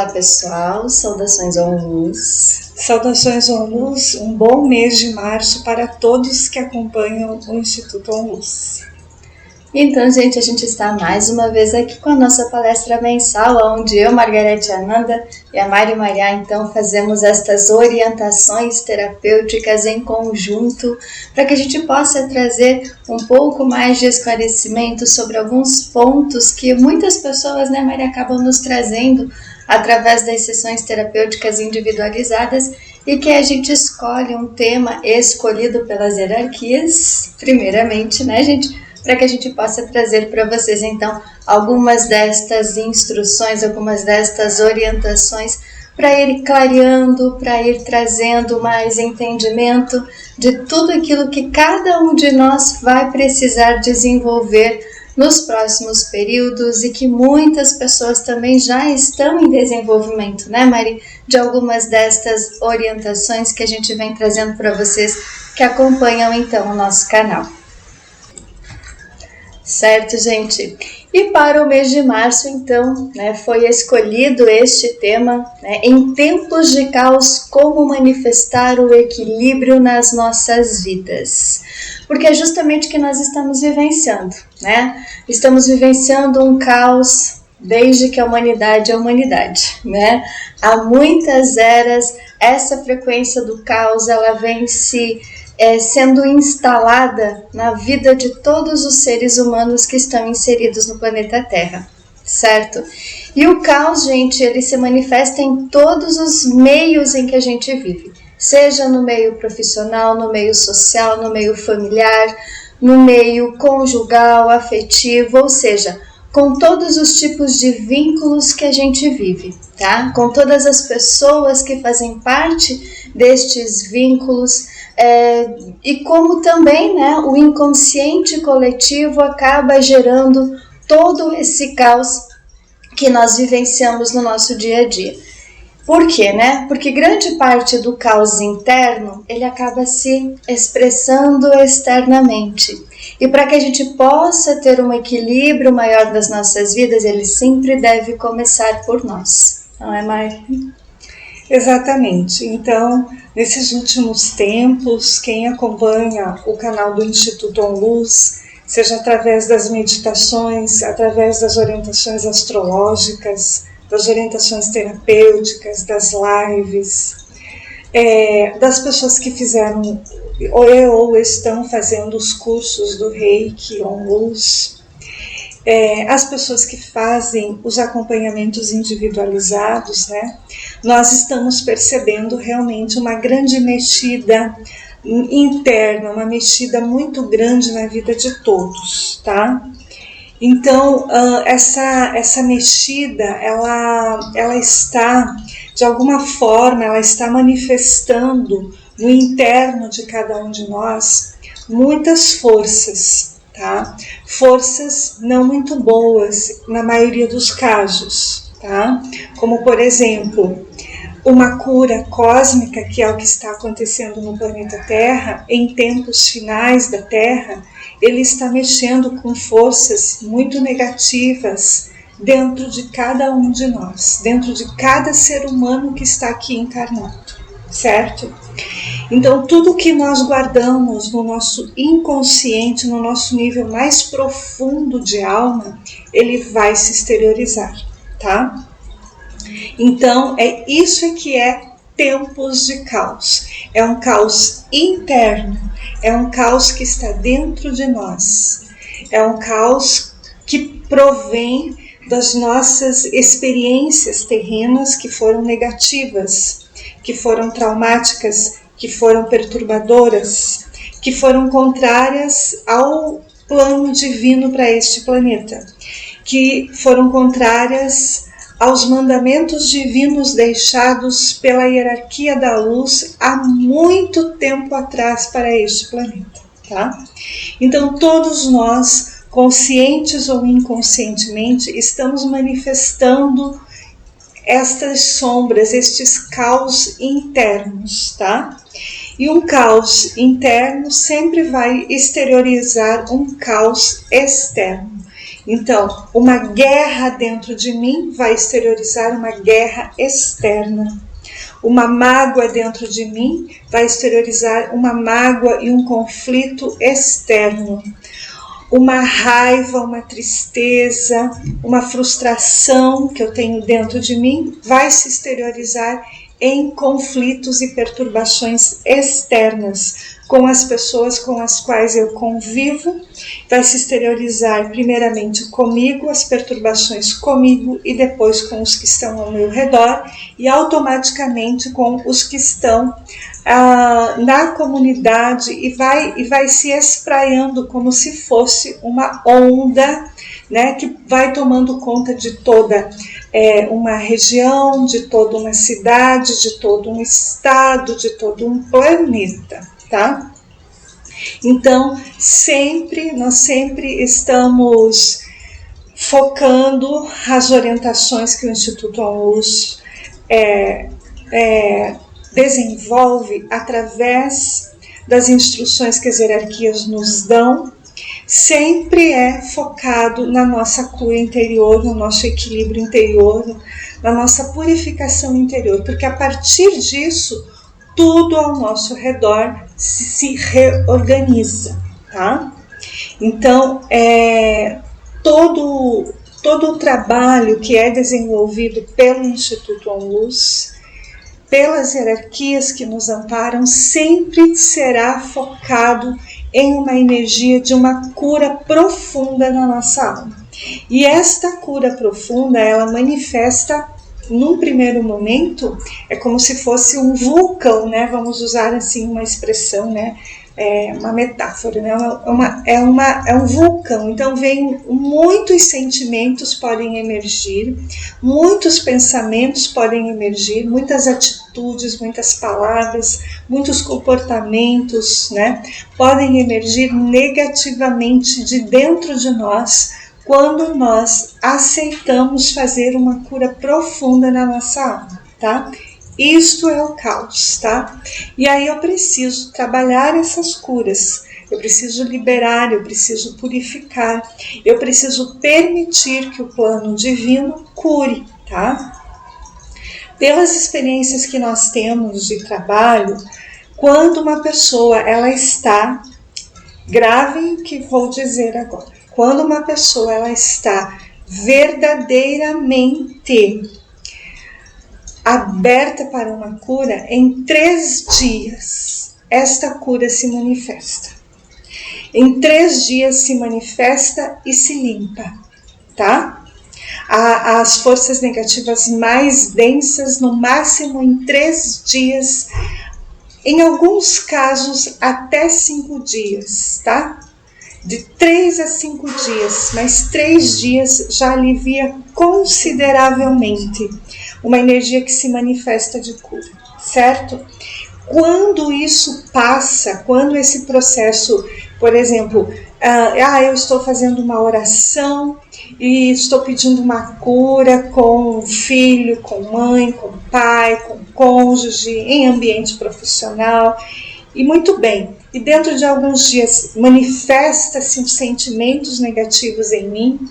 Olá pessoal, saudações ONLUS. Saudações ONLUS, um bom mês de março para todos que acompanham o Instituto ONLUS. Então, gente, a gente está mais uma vez aqui com a nossa palestra mensal, onde eu, Margarete Ananda e a Mari Mariá, então, fazemos estas orientações terapêuticas em conjunto, para que a gente possa trazer um pouco mais de esclarecimento sobre alguns pontos que muitas pessoas, né, Mari, acabam nos trazendo através das sessões terapêuticas individualizadas e que a gente escolhe um tema escolhido pelas hierarquias, primeiramente, né, gente? Para que a gente possa trazer para vocês, então, algumas destas instruções, algumas destas orientações, para ir clareando, para ir trazendo mais entendimento de tudo aquilo que cada um de nós vai precisar desenvolver nos próximos períodos e que muitas pessoas também já estão em desenvolvimento, né, Mari? De algumas destas orientações que a gente vem trazendo para vocês que acompanham, então, o nosso canal. Certo, gente? E para o mês de março, então, né, foi escolhido este tema, né, em tempos de caos, como manifestar o equilíbrio nas nossas vidas. Porque é justamente o que nós estamos vivenciando, né? Estamos vivenciando um caos desde que a humanidade é humanidade, né? Há muitas eras, essa frequência do caos, ela vem se sendo instalada na vida de todos os seres humanos que estão inseridos no planeta Terra, certo? E o caos, gente, ele se manifesta em todos os meios em que a gente vive, seja no meio profissional, no meio social, no meio familiar, no meio conjugal, afetivo, ou seja, com todos os tipos de vínculos que a gente vive, tá? Com todas as pessoas que fazem parte destes vínculos, e como também, né, o inconsciente coletivo acaba gerando todo esse caos que nós vivenciamos no nosso dia a dia. Por quê, né? Porque grande parte do caos interno, ele acaba se expressando externamente. E para que a gente possa ter um equilíbrio maior das nossas vidas, ele sempre deve começar por nós. Não é, Mari? Exatamente. Então, nesses últimos tempos, quem acompanha o canal do Instituto ONLUS, seja através das meditações, através das orientações astrológicas, das orientações terapêuticas, das lives, das pessoas que fizeram ou estão fazendo os cursos do Reiki ONLUS, as pessoas que fazem os acompanhamentos individualizados, né? Nós estamos percebendo realmente uma grande mexida interna, uma mexida muito grande na vida de todos, tá? Então, essa mexida, ela está, de alguma forma, ela está manifestando no interno de cada um de nós muitas forças, tá? Forças não muito boas na maioria dos casos, tá? Como, por exemplo, uma cura cósmica, que é o que está acontecendo no planeta Terra, em tempos finais da Terra, ele está mexendo com forças muito negativas dentro de cada um de nós, dentro de cada ser humano que está aqui encarnado, certo? Então, tudo que nós guardamos no nosso inconsciente, no nosso nível mais profundo de alma, ele vai se exteriorizar, tá? Então, isso que é tempos de caos. É um caos interno, é um caos que está dentro de nós, é um caos que provém das nossas experiências terrenas que foram negativas, que foram traumáticas, que foram perturbadoras, que foram contrárias ao plano divino para este planeta, que foram contrárias aos mandamentos divinos deixados pela hierarquia da luz há muito tempo atrás para este planeta, tá? Então, todos nós, conscientes ou inconscientemente, estamos manifestando estas sombras, estes caos internos, tá? E um caos interno sempre vai exteriorizar um caos externo. Então, uma guerra dentro de mim vai exteriorizar uma guerra externa. Uma mágoa dentro de mim vai exteriorizar uma mágoa e um conflito externo. Uma raiva, uma tristeza, uma frustração que eu tenho dentro de mim vai se exteriorizar em conflitos e perturbações externas com as pessoas com as quais eu convivo, vai se exteriorizar primeiramente comigo, as perturbações comigo e depois com os que estão ao meu redor e automaticamente com os que estão na comunidade e vai se espraiando como se fosse uma onda, né, que vai tomando conta de toda uma região, de toda uma cidade, de todo um estado, de todo um planeta, tá? Então, nós sempre estamos focando as orientações que o Instituto ONLUS desenvolve através das instruções que as hierarquias nos dão, sempre é focado na nossa cura interior, no nosso equilíbrio interior, na nossa purificação interior, porque a partir disso, tudo ao nosso redor se reorganiza, tá? Então, todo o trabalho que é desenvolvido pelo Instituto ONLUS, pelas hierarquias que nos amparam, sempre será focado em uma energia de uma cura profunda na nossa alma. E esta cura profunda, ela manifesta, num primeiro momento, é como se fosse um vulcão, né? Vamos usar assim uma expressão, né? Uma metáfora, né? É um vulcão, então vem muitos sentimentos podem emergir, muitos pensamentos podem emergir, muitas atitudes, muitas palavras, muitos comportamentos, né? Podem emergir negativamente de dentro de nós quando nós aceitamos fazer uma cura profunda na nossa alma, tá? Isto é o caos, tá? E aí eu preciso trabalhar essas curas, eu preciso liberar, eu preciso purificar, eu preciso permitir que o plano divino cure, tá? Pelas experiências que nós temos de trabalho, quando uma pessoa ela está, gravem o que vou dizer agora, quando uma pessoa ela está verdadeiramente aberta para uma cura, em 3 dias esta cura se manifesta. Em 3 dias se manifesta e se limpa, tá? As forças negativas mais densas, no máximo em 3 dias, em alguns casos até 5 dias, tá? De 3 a 5 dias, mas 3 dias já alivia consideravelmente uma energia que se manifesta de cura, certo? Quando isso passa, quando esse processo, por exemplo, eu estou fazendo uma oração e estou pedindo uma cura com filho, com mãe, com pai, com cônjuge, em ambiente profissional, e muito bem, e dentro de alguns dias manifesta-se os sentimentos negativos em mim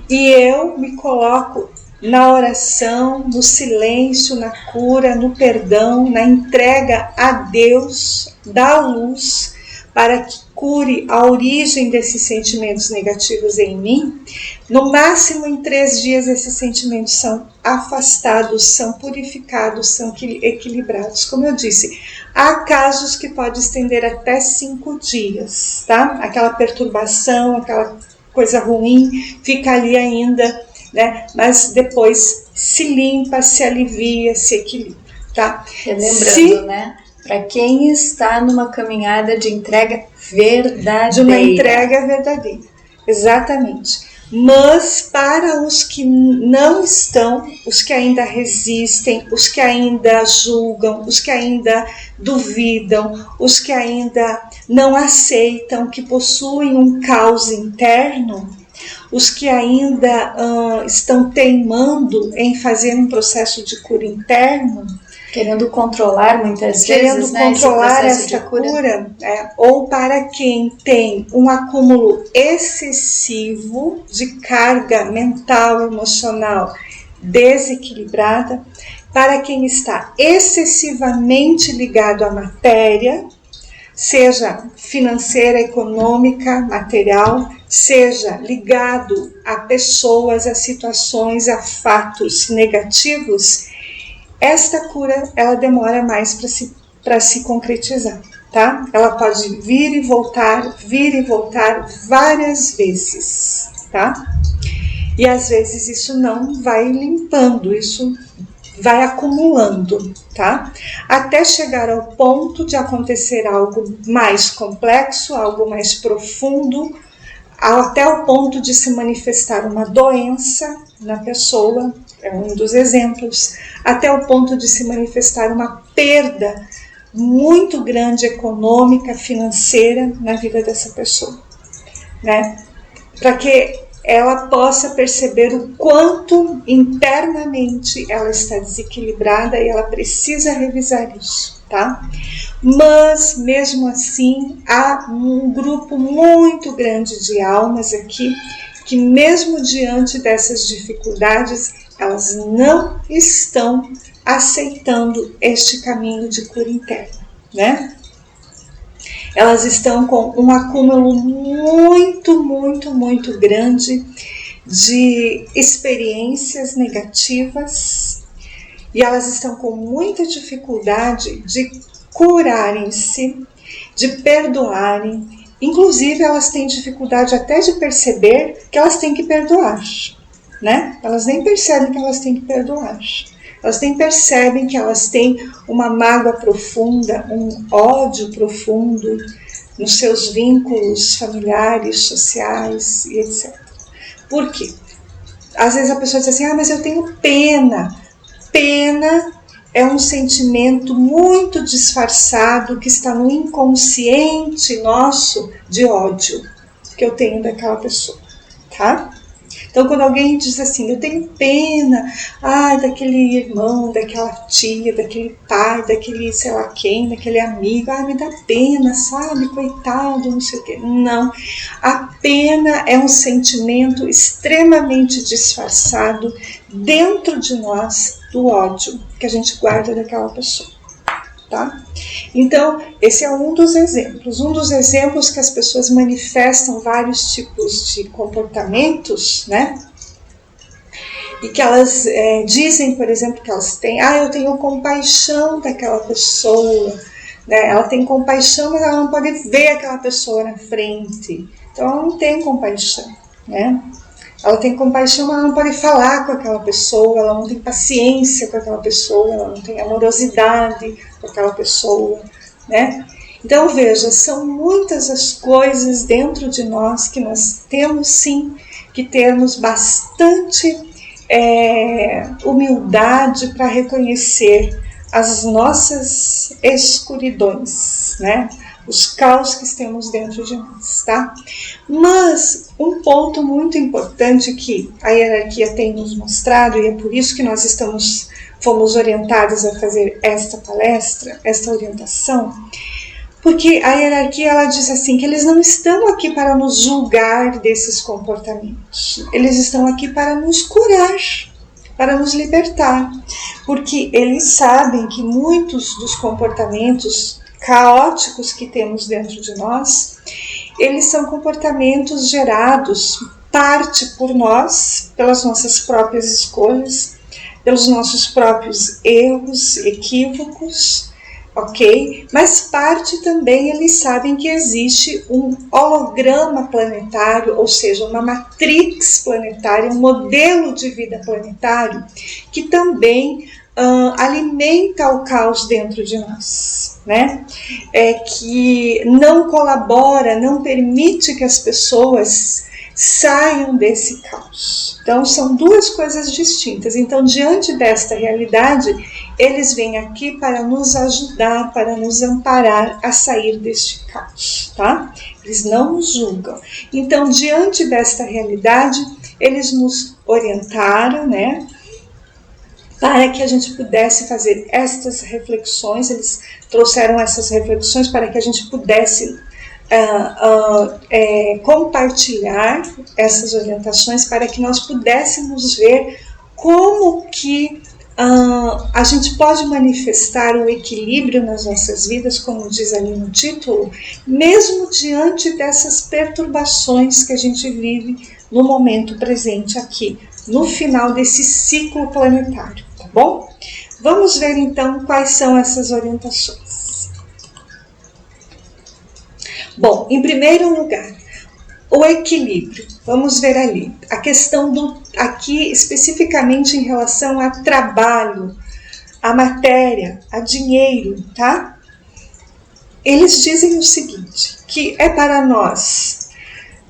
e eu me coloco na oração, no silêncio, na cura, no perdão, na entrega a Deus da luz para que cure a origem desses sentimentos negativos em mim. No máximo em 3 dias esses sentimentos são afastados, são purificados, são equilibrados. Como eu disse, há casos que pode estender até 5 dias, tá? Aquela perturbação, aquela coisa ruim fica ali ainda, né? Mas depois se limpa, se alivia, se equilibra, tá? Lembrando, né? Para quem está numa caminhada de entrega verdadeira. De uma entrega verdadeira, exatamente. Mas para os que não estão, os que ainda resistem, os que ainda julgam, os que ainda duvidam, os que ainda não aceitam, que possuem um caos interno, os que ainda estão teimando em fazer um processo de cura interno, Querendo controlar muitas vezes, né, controlar essa cura, ou para quem tem um acúmulo excessivo de carga mental, emocional desequilibrada, para quem está excessivamente ligado à matéria, seja financeira, econômica, material, seja ligado a pessoas, a situações, a fatos negativos, esta cura ela demora mais para se concretizar, tá? Ela pode vir e voltar várias vezes, tá? E às vezes isso não vai limpando, isso vai acumulando, tá? Até chegar ao ponto de acontecer algo mais complexo, algo mais profundo, até o ponto de se manifestar uma doença na pessoa, é um dos exemplos, até o ponto de se manifestar uma perda muito grande econômica, financeira na vida dessa pessoa, né? Para que ela possa perceber o quanto internamente ela está desequilibrada e ela precisa revisar isso, tá? Mas, mesmo assim, há um grupo muito grande de almas aqui que, mesmo diante dessas dificuldades, elas não estão aceitando este caminho de cura interna, né? Elas estão com um acúmulo muito grande de experiências negativas e elas estão com muita dificuldade de curarem-se, de perdoarem. Inclusive, elas têm dificuldade até de perceber que elas têm que perdoar, né? Elas nem percebem que elas têm que perdoar. Elas nem percebem que elas têm uma mágoa profunda, um ódio profundo nos seus vínculos familiares, sociais e etc. Por quê? Às vezes a pessoa diz assim, mas eu tenho pena. Pena é um sentimento muito disfarçado que está no inconsciente nosso de ódio que eu tenho daquela pessoa, tá? Então, quando alguém diz assim, eu tenho pena, daquele irmão, daquela tia, daquele pai, daquele sei lá quem, daquele amigo, me dá pena, sabe, coitado, não sei o quê. Não, a pena é um sentimento extremamente disfarçado dentro de nós do ódio que a gente guarda daquela pessoa. Tá? Então, esse é um dos exemplos que as pessoas manifestam vários tipos de comportamentos, né? E que elas dizem, por exemplo, que elas têm, eu tenho compaixão daquela pessoa, né? Ela tem compaixão, mas ela não pode ver aquela pessoa na frente, então ela não tem compaixão, né? Ela tem compaixão, mas ela não pode falar com aquela pessoa, ela não tem paciência com aquela pessoa, ela não tem amorosidade com aquela pessoa, né? Então, veja, são muitas as coisas dentro de nós que nós temos sim que termos bastante humildade para reconhecer as nossas escuridões, né? Os caos que temos dentro de nós, tá? Mas um ponto muito importante que a hierarquia tem nos mostrado, e é por isso que nós fomos orientados a fazer esta palestra, esta orientação, porque a hierarquia ela diz assim, que eles não estão aqui para nos julgar desses comportamentos, eles estão aqui para nos curar, para nos libertar, porque eles sabem que muitos dos comportamentos caóticos que temos dentro de nós, eles são comportamentos gerados, parte por nós, pelas nossas próprias escolhas, pelos nossos próprios erros, equívocos, ok? Mas parte também eles sabem que existe um holograma planetário, ou seja, uma matrix planetária, um modelo de vida planetário, que também alimenta o caos dentro de nós, né? Que não colabora, não permite que as pessoas saiam desse caos. Então, são duas coisas distintas. Então, diante desta realidade, eles vêm aqui para nos ajudar, para nos amparar a sair deste caos, tá? Eles não nos julgam. Então, diante desta realidade, eles nos orientaram, né? para que a gente pudesse fazer estas reflexões. Eles trouxeram essas reflexões para que a gente pudesse compartilhar essas orientações, para que nós pudéssemos ver como que a gente pode manifestar o equilíbrio nas nossas vidas, como diz ali no título, mesmo diante dessas perturbações que a gente vive no momento presente aqui, no final desse ciclo planetário, tá bom? Vamos ver então quais são essas orientações. Bom, em primeiro lugar, o equilíbrio. Vamos ver ali a questão aqui especificamente em relação a trabalho, a matéria, a dinheiro, tá? Eles dizem o seguinte, que é para nós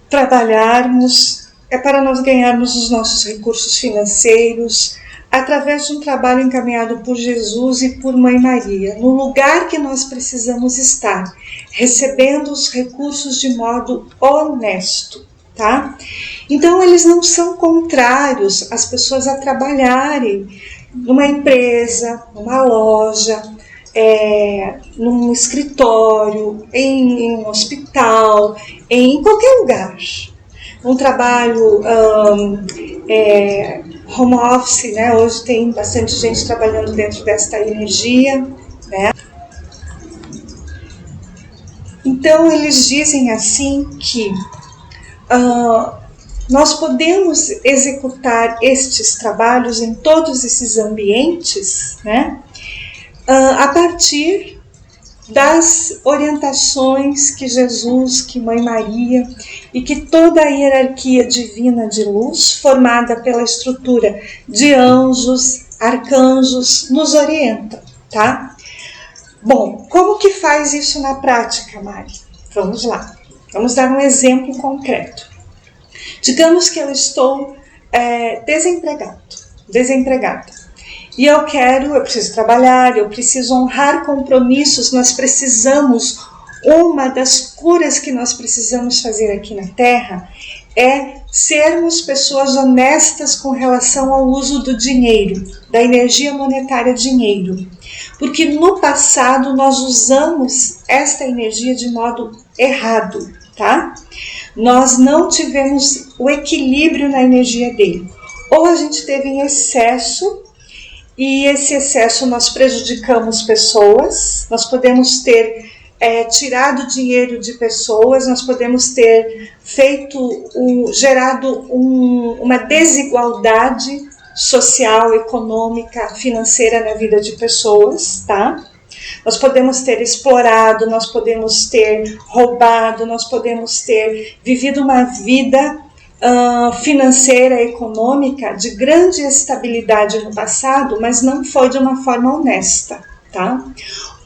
trabalharmos, é para nós ganharmos os nossos recursos financeiros através de um trabalho encaminhado por Jesus e por Mãe Maria, no lugar que nós precisamos estar, recebendo os recursos de modo honesto, tá? Então, eles não são contrários às pessoas a trabalharem numa empresa, numa loja, num escritório, em um hospital, em qualquer lugar. Um trabalho home office, né? Hoje tem bastante gente trabalhando dentro desta energia, né? Então, eles dizem assim que nós podemos executar estes trabalhos em todos esses ambientes, né? A partir das orientações que Jesus, que Mãe Maria e que toda a hierarquia divina de luz, formada pela estrutura de anjos, arcanjos, nos orienta, tá? Bom, como que faz isso na prática, Mari? Vamos lá, vamos dar um exemplo concreto. Digamos que eu estou desempregada. E eu preciso trabalhar, eu preciso honrar compromissos, nós precisamos, uma das curas que nós precisamos fazer aqui na Terra é sermos pessoas honestas com relação ao uso do dinheiro, da energia monetária dinheiro. Porque no passado nós usamos esta energia de modo errado, tá? Nós não tivemos o equilíbrio na energia dele. Ou a gente teve em excesso, e esse excesso nós prejudicamos pessoas, nós podemos ter tirado dinheiro de pessoas, nós podemos ter gerado uma desigualdade social, econômica, financeira na vida de pessoas, tá? Nós podemos ter explorado, nós podemos ter roubado, nós podemos ter vivido uma vida financeira, econômica, de grande estabilidade no passado, mas não foi de uma forma honesta, tá?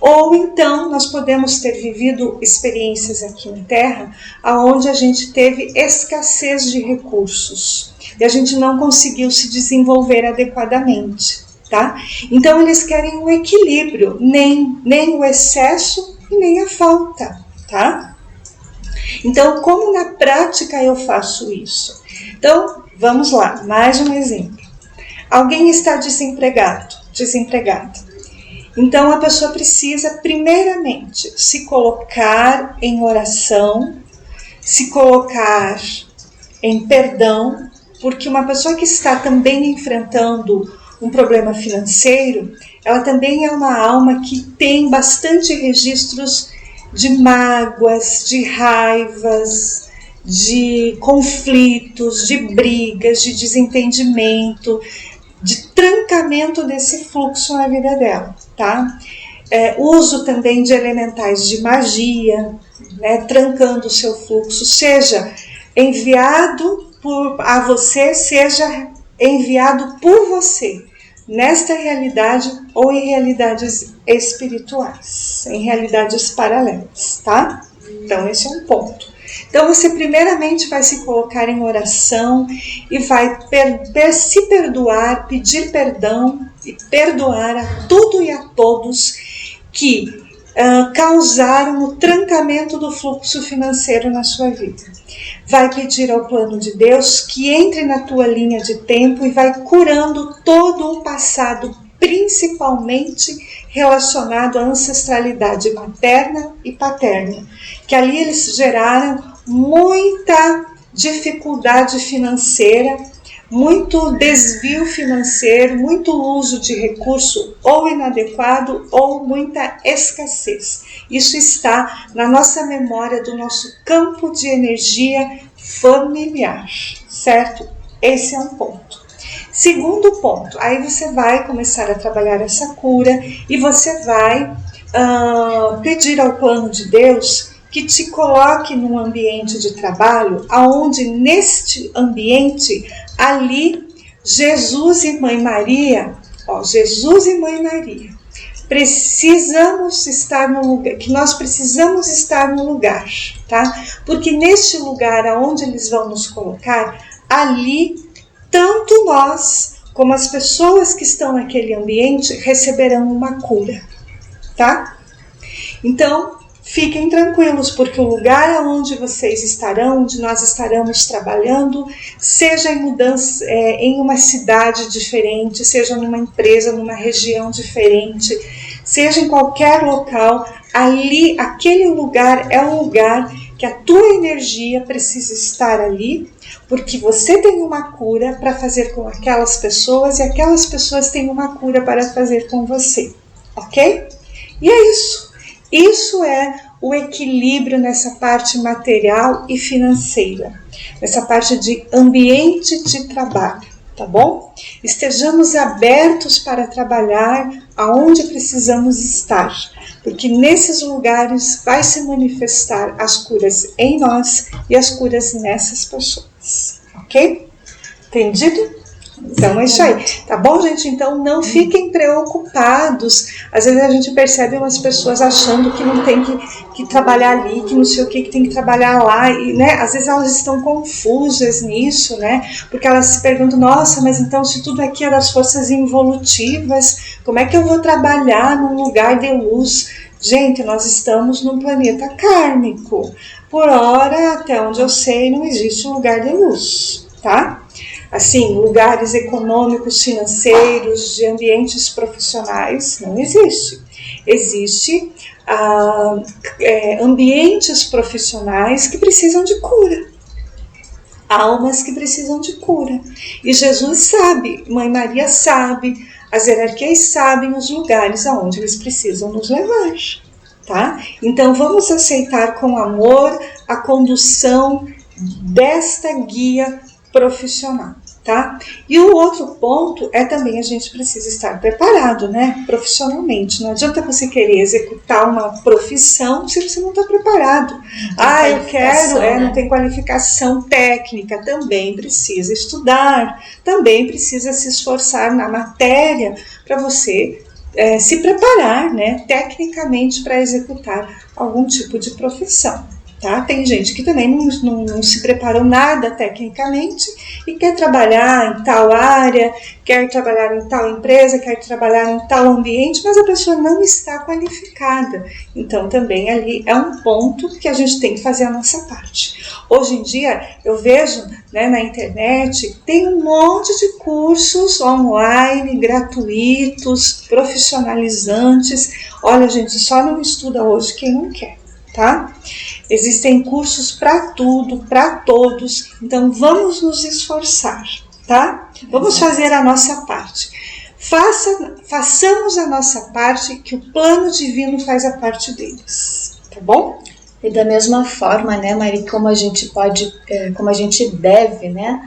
Ou então nós podemos ter vivido experiências aqui na Terra onde a gente teve escassez de recursos e a gente não conseguiu se desenvolver adequadamente, tá? Então eles querem um equilíbrio, nem o excesso e nem a falta, tá? Então, como na prática eu faço isso? Então, vamos lá, mais um exemplo. Alguém está desempregada. Então, a pessoa precisa, primeiramente, se colocar em oração, se colocar em perdão, porque uma pessoa que está também enfrentando um problema financeiro, ela também é uma alma que tem bastante registros de mágoas, de raivas, de conflitos, de brigas, de desentendimento, de trancamento desse fluxo na vida dela, tá? Uso também de elementais de magia, né, trancando o seu fluxo, seja enviado a você, seja enviado por você, nesta realidade ou em realidades espirituais, em realidades paralelas, tá? Então, esse é um ponto. Então, você primeiramente vai se colocar em oração e vai se perdoar, pedir perdão e perdoar a tudo e a todos que causaram o trancamento do fluxo financeiro na sua vida. Vai pedir ao plano de Deus que entre na tua linha de tempo e vai curando todo o passado, principalmente relacionado à ancestralidade materna e paterna, que ali eles geraram muita dificuldade financeira, muito desvio financeiro, muito uso de recurso ou inadequado ou muita escassez. Isso está na nossa memória do nosso campo de energia familiar, certo? Esse é um ponto. Segundo ponto, aí você vai começar a trabalhar essa cura e você vai pedir ao plano de Deus que te coloque num ambiente de trabalho, onde neste ambiente, ali, Jesus e Mãe Maria, precisamos estar no lugar, que nós precisamos estar no lugar, tá? Porque neste lugar aonde eles vão nos colocar, ali, tanto nós como as pessoas que estão naquele ambiente receberão uma cura, tá? Então, fiquem tranquilos, porque o lugar onde vocês estarão, onde nós estaremos trabalhando, seja em mudança, em uma cidade diferente, seja numa empresa, numa região diferente, seja em qualquer local, ali, aquele lugar é um lugar que a tua energia precisa estar ali, porque você tem uma cura para fazer com aquelas pessoas e aquelas pessoas têm uma cura para fazer com você, ok? E é isso. Isso é o equilíbrio nessa parte material e financeira, nessa parte de ambiente de trabalho, tá bom? Estejamos abertos para trabalhar aonde precisamos estar, porque nesses lugares vai se manifestar as curas em nós e as curas nessas pessoas, ok? Entendido? Então é isso aí, tá bom, gente? Então não fiquem preocupados. Às vezes a gente percebe umas pessoas achando que não tem que trabalhar ali, que não sei o que tem que trabalhar lá, e, né? Às vezes elas estão confusas nisso, né? Porque elas se perguntam, nossa, mas então se tudo aqui é das forças involutivas, como é que eu vou trabalhar num lugar de luz? Gente, nós estamos num planeta kármico. Por hora, até onde eu sei, não existe um lugar de luz, tá? Assim, lugares econômicos, financeiros, de ambientes profissionais, não existe. Existe ambientes profissionais que precisam de cura. Almas que precisam de cura. E Jesus sabe, Mãe Maria sabe, as hierarquias sabem os lugares aonde eles precisam nos levar, tá? Então vamos aceitar com amor a condução desta guia profissional, tá? E o outro ponto é também a gente precisa estar preparado, né? Profissionalmente. Não adianta você querer executar uma profissão se você não está preparado. Eu quero, não tem qualificação técnica, também precisa estudar, também precisa se esforçar na matéria para você se preparar, né? Tecnicamente para executar algum tipo de profissão. Tá? Tem gente que também não se preparou nada tecnicamente e quer trabalhar em tal área, quer trabalhar em tal empresa, quer trabalhar em tal ambiente, mas a pessoa não está qualificada. Então também ali é um ponto que a gente tem que fazer a nossa parte. Hoje em dia eu vejo, né, na internet, tem um monte de cursos online, gratuitos, profissionalizantes. Olha, gente, só não estuda hoje quem não quer, tá? Existem cursos para tudo, para todos, então vamos nos esforçar, tá? Vamos fazer a nossa parte. Façamos a nossa parte, que o plano divino faz a parte deles, tá bom? E da mesma forma, né, Mari, como a gente deve, né,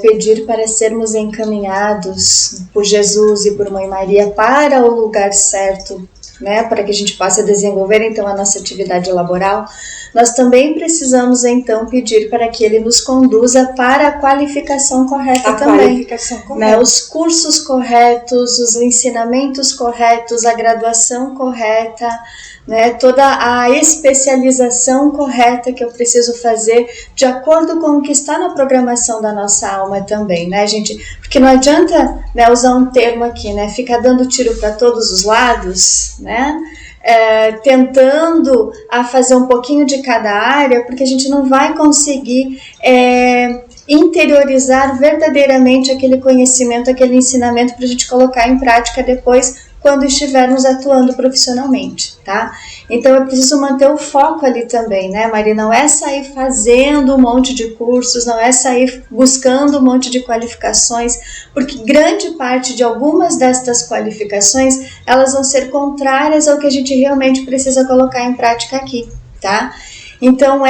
pedir para sermos encaminhados por Jesus e por Mãe Maria para o lugar certo, né, para que a gente possa desenvolver então a nossa atividade laboral, nós também precisamos então pedir para que Ele nos conduza para a qualificação correta também. Né, os cursos corretos, os ensinamentos corretos, a graduação correta, né, toda a especialização correta que eu preciso fazer de acordo com o que está na programação da nossa alma também, né, gente? Porque não adianta, né, usar um termo aqui, né, ficar dando tiro para todos os lados, né? tentando a fazer um pouquinho de cada área, porque a gente não vai conseguir interiorizar verdadeiramente aquele conhecimento, aquele ensinamento para a gente colocar em prática depois, quando estivermos atuando profissionalmente, tá? Então é preciso manter o foco ali também, né, Mari? Não é sair fazendo um monte de cursos, não é sair buscando um monte de qualificações, porque grande parte de algumas destas qualificações, elas vão ser contrárias ao que a gente realmente precisa colocar em prática aqui, tá? Então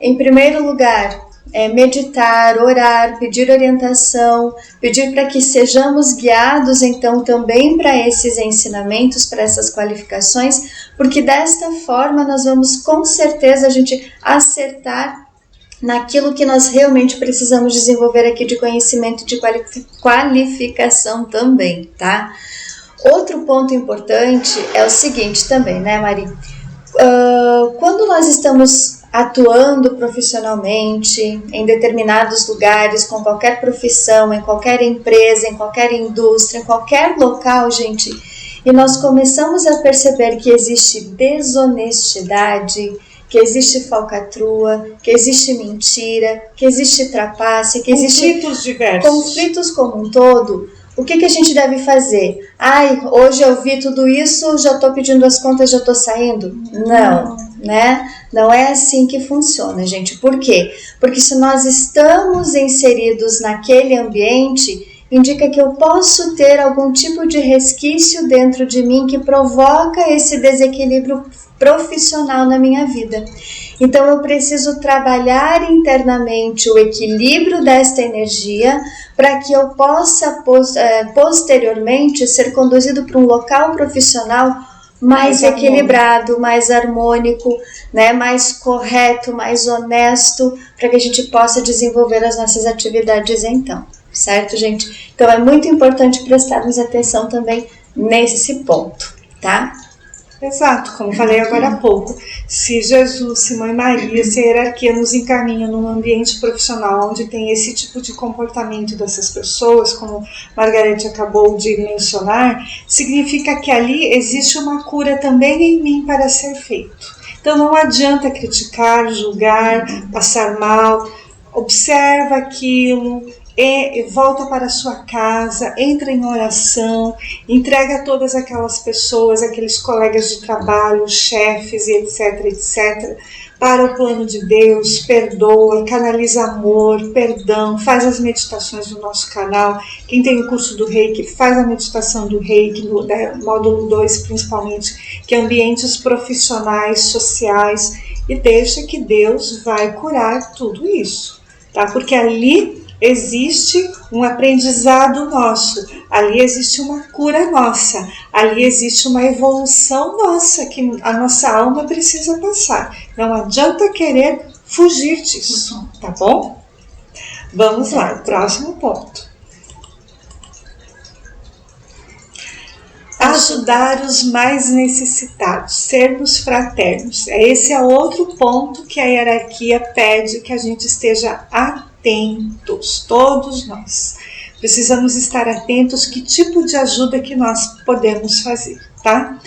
em primeiro lugar, meditar, orar, pedir orientação, pedir para que sejamos guiados então também para esses ensinamentos, para essas qualificações, porque desta forma nós vamos com certeza a gente acertar naquilo que nós realmente precisamos desenvolver aqui de conhecimento, de qualificação também, tá? Outro ponto importante é o seguinte também, né, Mari? Quando nós estamos atuando profissionalmente em determinados lugares, com qualquer profissão, em qualquer empresa, em qualquer indústria, em qualquer local, gente, e nós começamos a perceber que existe desonestidade, que existe falcatrua, que existe mentira, que existe trapace, que existe conflitos como um todo, o que a gente deve fazer? Hoje eu vi tudo isso, já estou pedindo as contas, já estou saindo? Não, né? Não é assim que funciona, gente. Por quê? Porque se nós estamos inseridos naquele ambiente, indica que eu posso ter algum tipo de resquício dentro de mim que provoca esse desequilíbrio profissional na minha vida. Então eu preciso trabalhar internamente o equilíbrio desta energia para que eu possa posteriormente ser conduzido para um local profissional mais equilibrado, mais harmônico, né, mais correto, mais honesto, para que a gente possa desenvolver as nossas atividades então, certo, gente? Então é muito importante prestarmos atenção também nesse ponto, tá? Exato, como falei agora há pouco, se Jesus, se Mãe Maria, se a hierarquia nos encaminha num ambiente profissional onde tem esse tipo de comportamento dessas pessoas, como Margarete acabou de mencionar, significa que ali existe uma cura também em mim para ser feito. Então não adianta criticar, julgar, passar mal, observa aquilo, volta para a sua casa, entra em oração, entrega a todas aquelas pessoas, aqueles colegas de trabalho, chefes e etc, para o plano de Deus, perdoa, canaliza amor, perdão, faz as meditações do nosso canal. Quem tem o curso do Reiki, faz a meditação do Reiki, no módulo 2 principalmente, que é ambientes profissionais, sociais, e deixa que Deus vai curar tudo isso, tá? Porque ali existe um aprendizado nosso, ali existe uma cura nossa, ali existe uma evolução nossa que a nossa alma precisa passar. Não adianta querer fugir disso, tá bom? Vamos lá, próximo ponto. Ajudar os mais necessitados, sermos fraternos. Esse é outro ponto que a hierarquia pede que a gente esteja atentos, todos nós. Precisamos estar atentos que tipo de ajuda que nós podemos fazer, tá?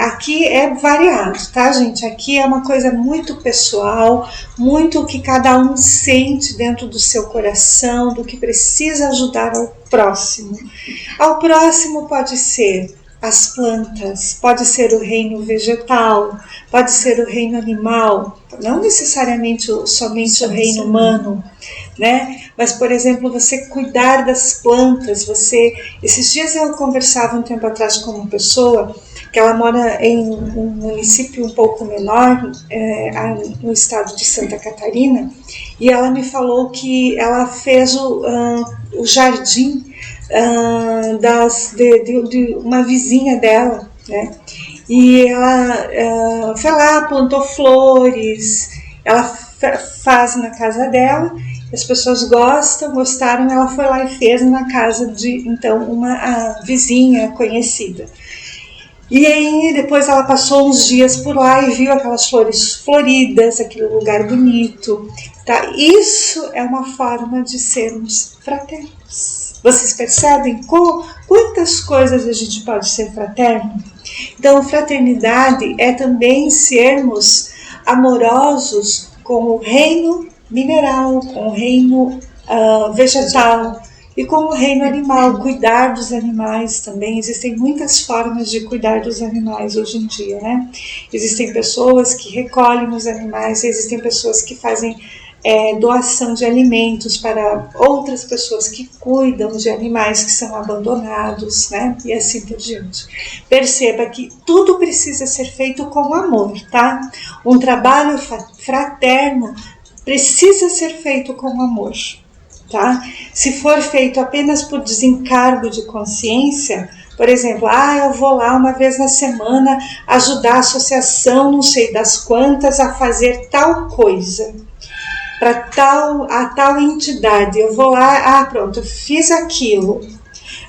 Aqui é variado, tá, gente? Aqui é uma coisa muito pessoal, muito o que cada um sente dentro do seu coração, do que precisa ajudar ao próximo. Ao próximo pode ser as plantas, pode ser o reino vegetal, pode ser o reino animal, não necessariamente somente o reino humano, né? Mas, por exemplo, você cuidar das plantas, esses dias eu conversava um tempo atrás com uma pessoa que ela mora em um município um pouco menor, no estado de Santa Catarina, e ela me falou que ela fez o jardim de uma vizinha dela, né? E ela foi lá, plantou flores, ela faz na casa dela, as pessoas gostaram, ela foi lá e fez na casa de então uma vizinha conhecida. E aí depois ela passou uns dias por lá e viu aquelas flores floridas, aquele lugar bonito, tá? Isso é uma forma de sermos fraternos. Vocês percebem quantas coisas a gente pode ser fraterno? Então, fraternidade é também sermos amorosos com o reino mineral, com o reino vegetal e com o reino animal, cuidar dos animais também. Existem muitas formas de cuidar dos animais hoje em dia, né? Existem pessoas que recolhem os animais, existem pessoas que fazem doação de alimentos para outras pessoas que cuidam de animais que são abandonados, né? E assim por diante. Perceba que tudo precisa ser feito com amor, tá? Um trabalho fraterno precisa ser feito com amor, tá? Se for feito apenas por desencargo de consciência, por exemplo, eu vou lá uma vez na semana ajudar a associação, não sei das quantas, a fazer tal coisa, para tal entidade, eu vou lá, pronto, eu fiz aquilo,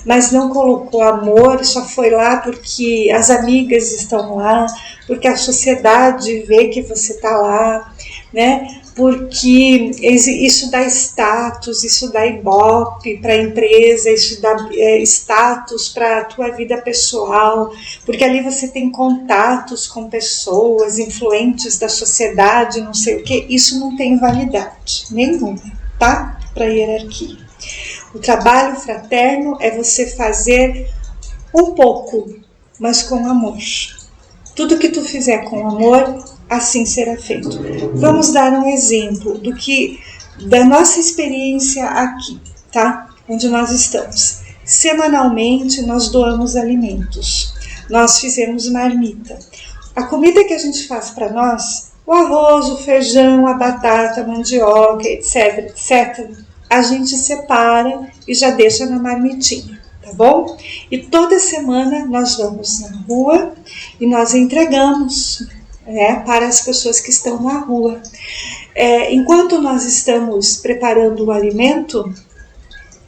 mas não colocou amor, só foi lá porque as amigas estão lá, porque a sociedade vê que você está lá, né? Porque isso dá status, isso dá ibope para a empresa, isso dá status para a tua vida pessoal, porque ali você tem contatos com pessoas influentes da sociedade, não sei o que, isso não tem validade nenhuma, tá? Para a hierarquia. O trabalho fraterno é você fazer um pouco, mas com amor. Tudo que tu fizer com amor, assim será feito. Vamos dar um exemplo da nossa experiência aqui, tá? Onde nós estamos. Semanalmente nós doamos alimentos. Nós fizemos marmita. A comida que a gente faz para nós, o arroz, o feijão, a batata, a mandioca, etc, etc, a gente separa e já deixa na marmitinha. Tá bom? E toda semana nós vamos na rua e nós entregamos, para as pessoas que estão na rua. Enquanto nós estamos preparando o alimento,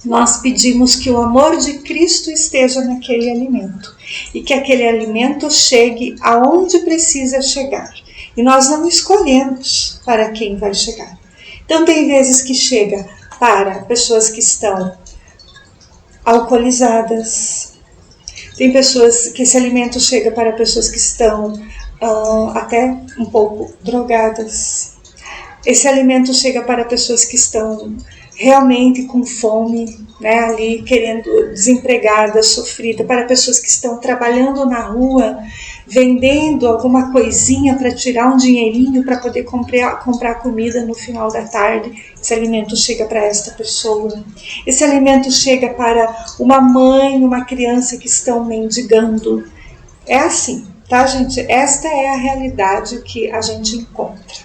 nós pedimos que o amor de Cristo esteja naquele alimento e que aquele alimento chegue aonde precisa chegar. E nós não escolhemos para quem vai chegar. Então tem vezes que chega para pessoas que estão alcoolizadas, tem pessoas que esse alimento chega para pessoas que estão até um pouco drogadas, esse alimento chega para pessoas que estão realmente com fome, né, ali querendo, desempregadas, sofridas, para pessoas que estão trabalhando na rua, vendendo alguma coisinha para tirar um dinheirinho para poder comprar comida no final da tarde. Esse alimento chega para esta pessoa. Esse alimento chega para uma mãe, uma criança que estão mendigando. É assim, tá, gente? Esta é a realidade que a gente encontra.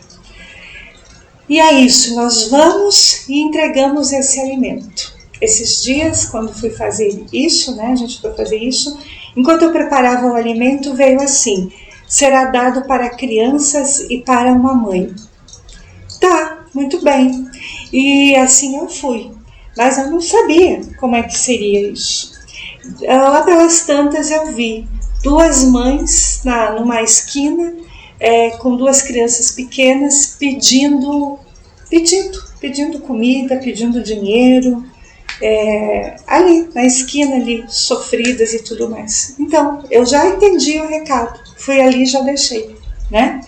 E é isso, nós vamos e entregamos esse alimento. Esses dias, quando fui fazer isso, né, a gente foi fazer isso, enquanto eu preparava o alimento, veio assim: será dado para crianças e para uma mãe. Tá, muito bem. E assim eu fui, mas eu não sabia como é que seria isso. Lá pelas tantas eu vi duas mães numa esquina, com duas crianças pequenas pedindo comida, pedindo dinheiro, ali na esquina, ali, sofridas e tudo mais. Então, eu já entendi o recado, fui ali e já deixei, né?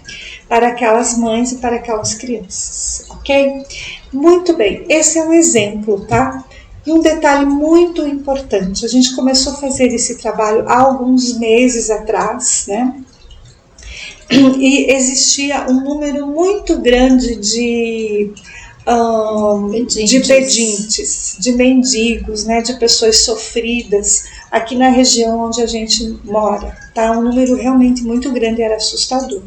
Para aquelas mães e para aquelas crianças, ok? Muito bem, esse é um exemplo, tá? E um detalhe muito importante, a gente começou a fazer esse trabalho há alguns meses atrás, né? E existia um número muito grande de pedintes, de mendigos, né, de pessoas sofridas aqui na região onde a gente mora, tá? Um número realmente muito grande, era assustador,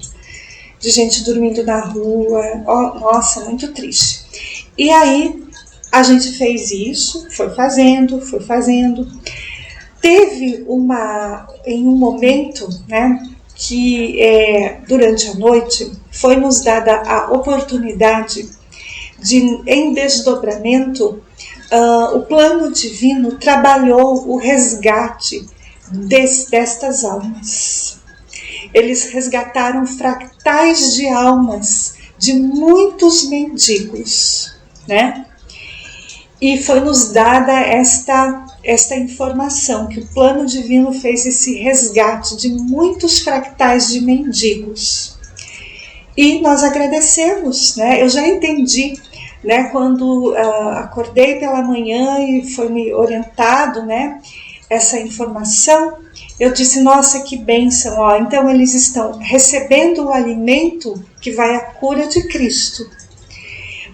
de gente dormindo na rua, nossa, muito triste. E aí a gente fez isso, foi fazendo. Teve em um momento, né, que durante a noite foi nos dada a oportunidade de, em desdobramento, o plano divino trabalhou o resgate destas almas. Eles resgataram fractais de almas de muitos mendigos, né? E foi nos dada esta esta informação que o plano divino fez esse resgate de muitos fractais de mendigos. E nós agradecemos, né? Eu já entendi, né? Quando acordei pela manhã e foi me orientado, né? Essa informação, eu disse, nossa, que bênção, ó. Então eles estão recebendo o alimento que vai à cura de Cristo.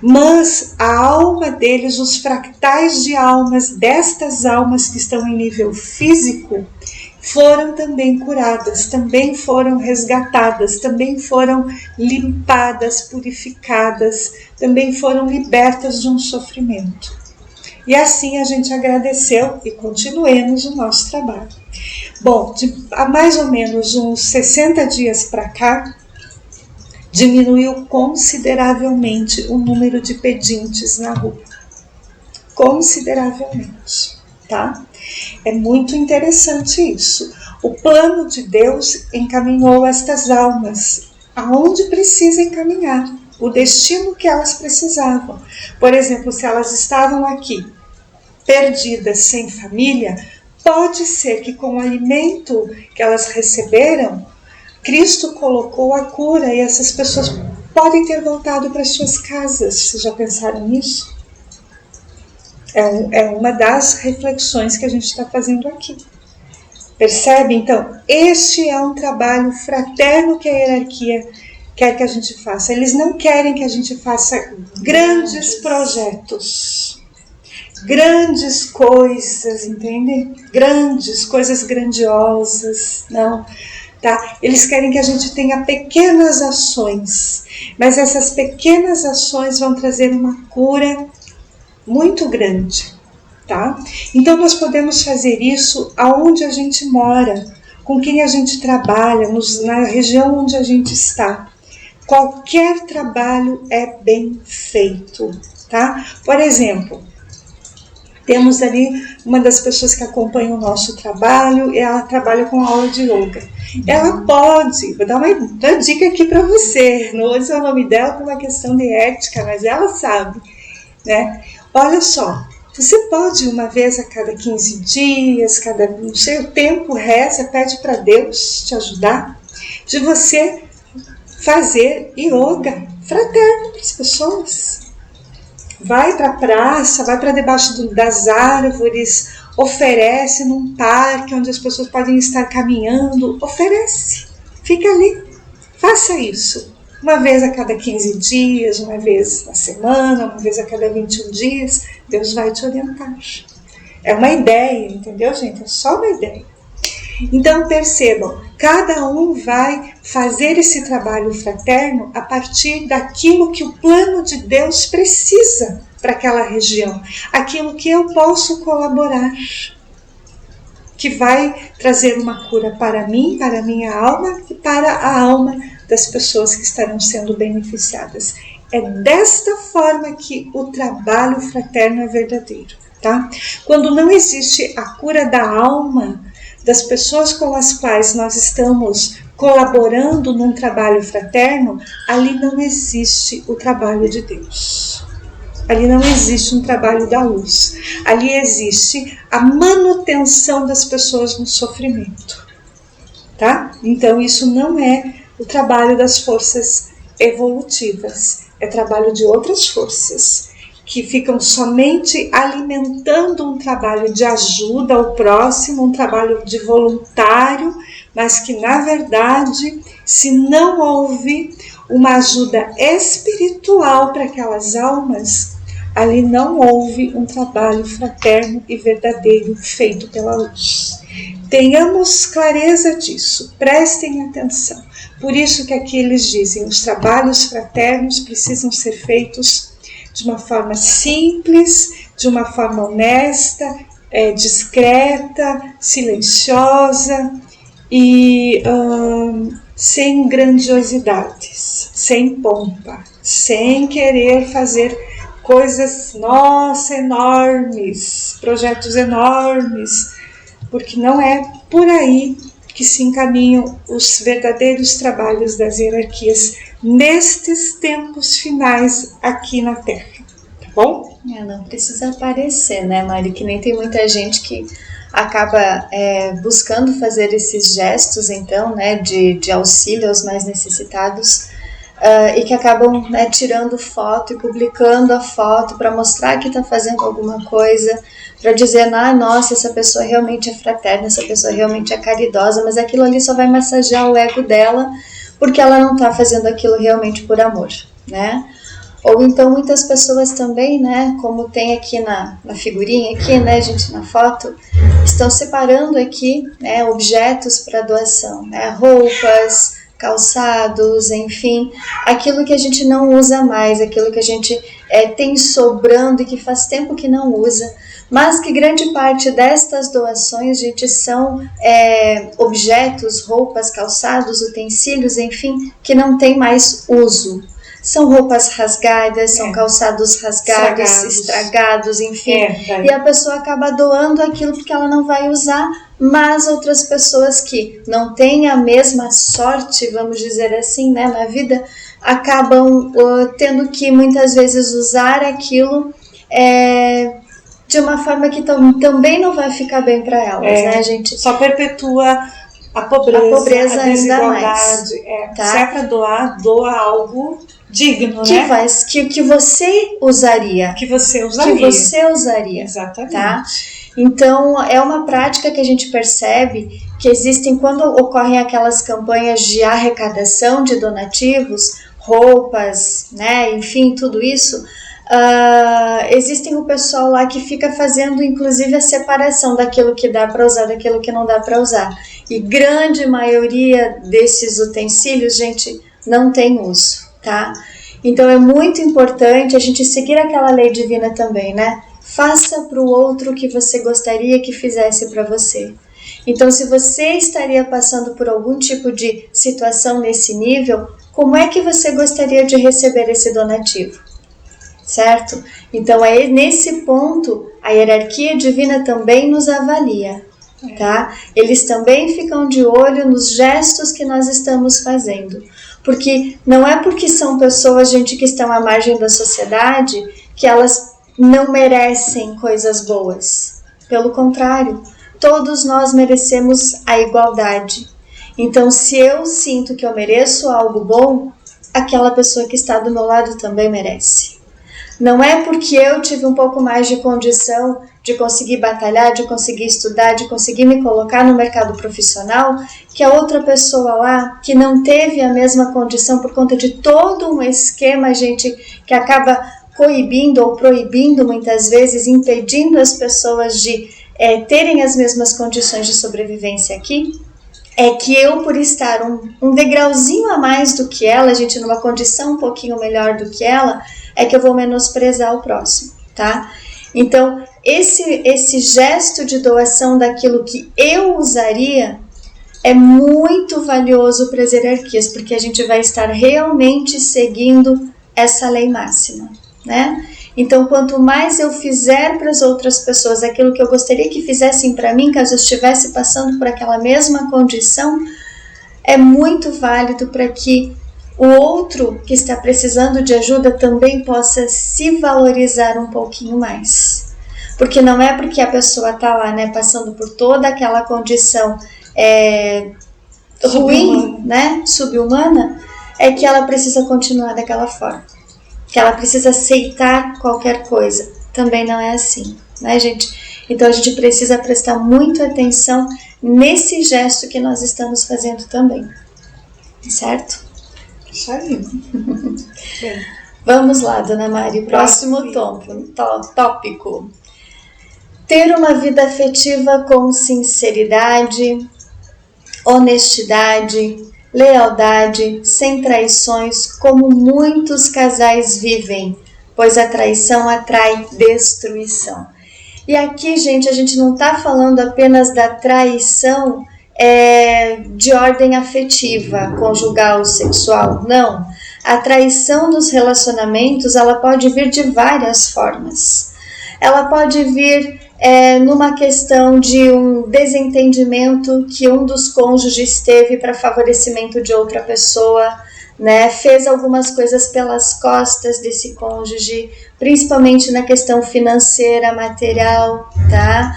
Mas a alma deles, os fractais de almas, destas almas que estão em nível físico, foram também curadas, também foram resgatadas, também foram limpadas, purificadas, também foram libertas de um sofrimento. E assim a gente agradeceu e continuemos o nosso trabalho. Bom, há mais ou menos uns 60 dias para cá, diminuiu consideravelmente o número de pedintes na rua. Consideravelmente, tá? É muito interessante isso. O plano de Deus encaminhou estas almas aonde precisa encaminhar, o destino que elas precisavam. Por exemplo, se elas estavam aqui, perdidas, sem família, pode ser que com o alimento que elas receberam, Cristo colocou a cura e essas pessoas podem ter voltado para suas casas. Vocês já pensaram nisso? É uma das reflexões que a gente está fazendo aqui. Percebe? Então, este é um trabalho fraterno que a hierarquia quer que a gente faça. Eles não querem que a gente faça grandes projetos, grandes coisas, entende? Grandes, coisas grandiosas, não. Tá? Eles querem que a gente tenha pequenas ações, mas essas pequenas ações vão trazer uma cura muito grande, tá? Então nós podemos fazer isso aonde a gente mora, com quem a gente trabalha, na região onde a gente está. Qualquer trabalho é bem feito, tá? Por exemplo, temos ali uma das pessoas que acompanha o nosso trabalho, ela trabalha com aula de yoga. Ela pode, vou dar uma dica aqui para você, não vou dizer o nome dela por uma questão de ética, mas ela sabe, né? Olha só, você pode uma vez a cada 15 dias, não sei o tempo, reza, pede para Deus te ajudar, de você fazer yoga fraterno para as pessoas. Vai para a praça, vai para debaixo das árvores, oferece num parque onde as pessoas podem estar caminhando, oferece, fica ali, faça isso. Uma vez a cada 15 dias, uma vez na semana, uma vez a cada 21 dias, Deus vai te orientar. É uma ideia, entendeu, gente? É só uma ideia. Então percebam, cada um vai fazer esse trabalho fraterno a partir daquilo que o plano de Deus precisa para aquela região, aquilo que eu posso colaborar, que vai trazer uma cura para mim, para a minha alma e para a alma das pessoas que estarão sendo beneficiadas. É desta forma que o trabalho fraterno é verdadeiro, tá? Quando não existe a cura da alma das pessoas com as quais nós estamos colaborando num trabalho fraterno, ali não existe o trabalho de Deus. Ali não existe um trabalho da luz. Ali existe a manutenção das pessoas no sofrimento, tá? Então isso não é o trabalho das forças evolutivas, é trabalho de outras forças que ficam somente alimentando um trabalho de ajuda ao próximo, um trabalho de voluntário, mas que na verdade, se não houve uma ajuda espiritual para aquelas almas, ali não houve um trabalho fraterno e verdadeiro feito pela luz. Tenhamos clareza disso, prestem atenção. Por isso que aqui eles dizem, os trabalhos fraternos precisam ser feitos de uma forma simples, de uma forma honesta, discreta, silenciosa e sem grandiosidades, sem pompa, sem querer fazer coisas, enormes, projetos enormes, porque não é por aí que se encaminham os verdadeiros trabalhos das hierarquias nestes tempos finais aqui na Terra, tá bom? Não precisa aparecer, né, Mari? Que nem tem muita gente que acaba buscando fazer esses gestos, então, né, de auxílio aos mais necessitados, e que acabam, né, tirando foto e publicando a foto para mostrar que está fazendo alguma coisa, para dizer, nossa, essa pessoa realmente é fraterna, essa pessoa realmente é caridosa, mas aquilo ali só vai massagear o ego dela, porque ela não está fazendo aquilo realmente por amor, né? Ou então muitas pessoas também, né, como tem aqui na figurinha aqui, né, gente, na foto, estão separando aqui, né, objetos para doação, né, roupas, calçados, enfim, aquilo que a gente não usa mais, aquilo que a gente tem sobrando e que faz tempo que não usa, mas que grande parte destas doações, gente, são objetos, roupas, calçados, utensílios, enfim, que não tem mais uso. São roupas rasgadas, são calçados rasgados, estragados, enfim. E a pessoa acaba doando aquilo porque ela não vai usar, mas outras pessoas que não têm a mesma sorte, vamos dizer assim, né, na vida, acabam tendo que muitas vezes usar aquilo de uma forma que também não vai ficar bem para elas, né, gente? Só perpetua a pobreza, a desigualdade. Tá? Se é para doar, doa algo digno, né? Que você usaria. Que você usaria. Exatamente. Tá? Então, é uma prática que a gente percebe que existem quando ocorrem aquelas campanhas de arrecadação de donativos, roupas, né? Enfim, tudo isso. Existem o pessoal lá que fica fazendo inclusive a separação daquilo que dá para usar, daquilo que não dá para usar. E grande maioria desses utensílios, gente, não tem uso, tá? Então é muito importante a gente seguir aquela lei divina também, né? Faça para o outro o que você gostaria que fizesse para você. Então, se você estaria passando por algum tipo de situação nesse nível, como é que você gostaria de receber esse donativo? Certo? Então, nesse ponto, a hierarquia divina também nos avalia, tá? Eles também ficam de olho nos gestos que nós estamos fazendo. Porque não é porque são pessoas, gente, que estão à margem da sociedade, que elas não merecem coisas boas. Pelo contrário, todos nós merecemos a igualdade. Então, se eu sinto que eu mereço algo bom, aquela pessoa que está do meu lado também merece. Não é porque eu tive um pouco mais de condição de conseguir batalhar, de conseguir estudar, de conseguir me colocar no mercado profissional, que a outra pessoa lá, que não teve a mesma condição por conta de todo um esquema, gente, que acaba coibindo ou proibindo muitas vezes, impedindo as pessoas de terem as mesmas condições de sobrevivência aqui, é que eu, por estar um degrauzinho a mais do que ela, gente, numa condição um pouquinho melhor do que ela, é que eu vou menosprezar o próximo, tá? Então, esse gesto de doação daquilo que eu usaria é muito valioso para as hierarquias, porque a gente vai estar realmente seguindo essa lei máxima, né? Então, quanto mais eu fizer para as outras pessoas aquilo que eu gostaria que fizessem para mim, caso eu estivesse passando por aquela mesma condição, é muito válido para que o outro que está precisando de ajuda também possa se valorizar um pouquinho mais. Porque não é porque a pessoa está lá, né, passando por toda aquela condição ruim, né, subhumana, é que ela precisa continuar daquela forma. Que ela precisa aceitar qualquer coisa. Também não é assim, né, gente? Então a gente precisa prestar muita atenção nesse gesto que nós estamos fazendo também. Certo? Isso aí. Vamos lá, Dona Mari, próximo tópico. Ter uma vida afetiva com sinceridade, honestidade, lealdade, sem traições, como muitos casais vivem, pois a traição atrai destruição. E aqui, gente, a gente não está falando apenas da traição de ordem afetiva, conjugal, sexual, não. A traição dos relacionamentos, ela pode vir de várias formas. Ela pode vir numa questão de um desentendimento que um dos cônjuges teve para favorecimento de outra pessoa, né, fez algumas coisas pelas costas desse cônjuge, principalmente na questão financeira, material, tá?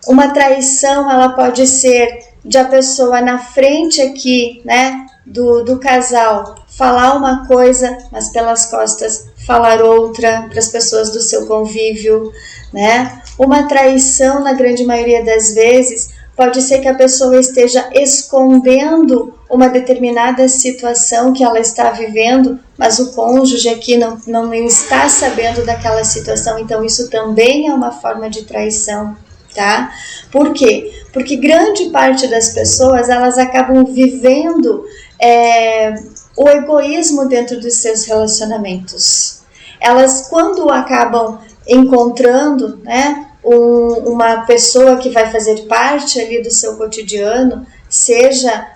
Uma traição, ela pode ser de a pessoa na frente aqui, né, do casal, falar uma coisa, mas pelas costas falar outra para as pessoas do seu convívio, né? Uma traição, na grande maioria das vezes, pode ser que a pessoa esteja escondendo uma determinada situação que ela está vivendo, mas o cônjuge aqui não está sabendo daquela situação, então isso também é uma forma de traição, tá? Por quê? Porque grande parte das pessoas, elas acabam vivendo o egoísmo dentro dos seus relacionamentos. Elas, quando acabam encontrando, né, uma pessoa que vai fazer parte ali do seu cotidiano, seja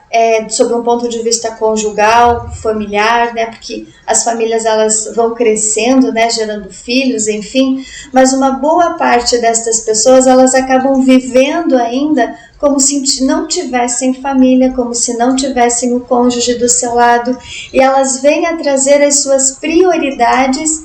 sob um ponto de vista conjugal, familiar, né, porque as famílias elas vão crescendo, né, gerando filhos, enfim, mas uma boa parte destas pessoas elas acabam vivendo ainda como se não tivessem família, como se não tivessem o cônjuge do seu lado, e elas vêm a trazer as suas prioridades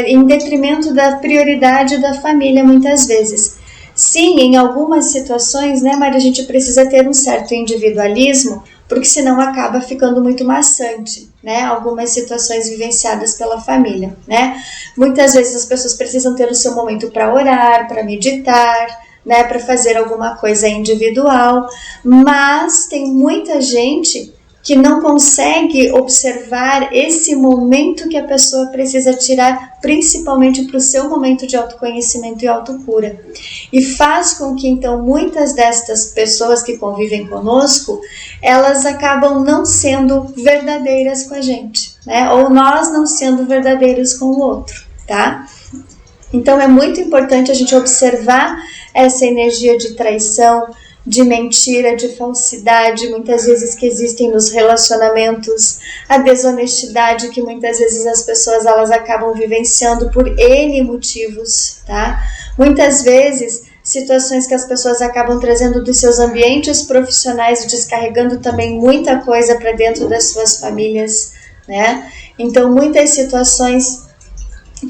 em detrimento da prioridade da família, muitas vezes. Sim, em algumas situações, né, Maria, a gente precisa ter um certo individualismo, porque senão acaba ficando muito maçante, né, algumas situações vivenciadas pela família, né. Muitas vezes as pessoas precisam ter o seu momento para orar, para meditar, né, para fazer alguma coisa individual, mas tem muita gente que não consegue observar esse momento que a pessoa precisa tirar, principalmente para o seu momento de autoconhecimento e autocura. E faz com que, então, muitas destas pessoas que convivem conosco, elas acabam não sendo verdadeiras com a gente, né? Ou nós não sendo verdadeiros com o outro, tá? Então, é muito importante a gente observar essa energia de traição, de mentira, de falsidade, muitas vezes que existem nos relacionamentos, a desonestidade que muitas vezes as pessoas elas acabam vivenciando por N motivos, tá? Muitas vezes situações que as pessoas acabam trazendo dos seus ambientes profissionais e descarregando também muita coisa para dentro das suas famílias, né? Então, muitas situações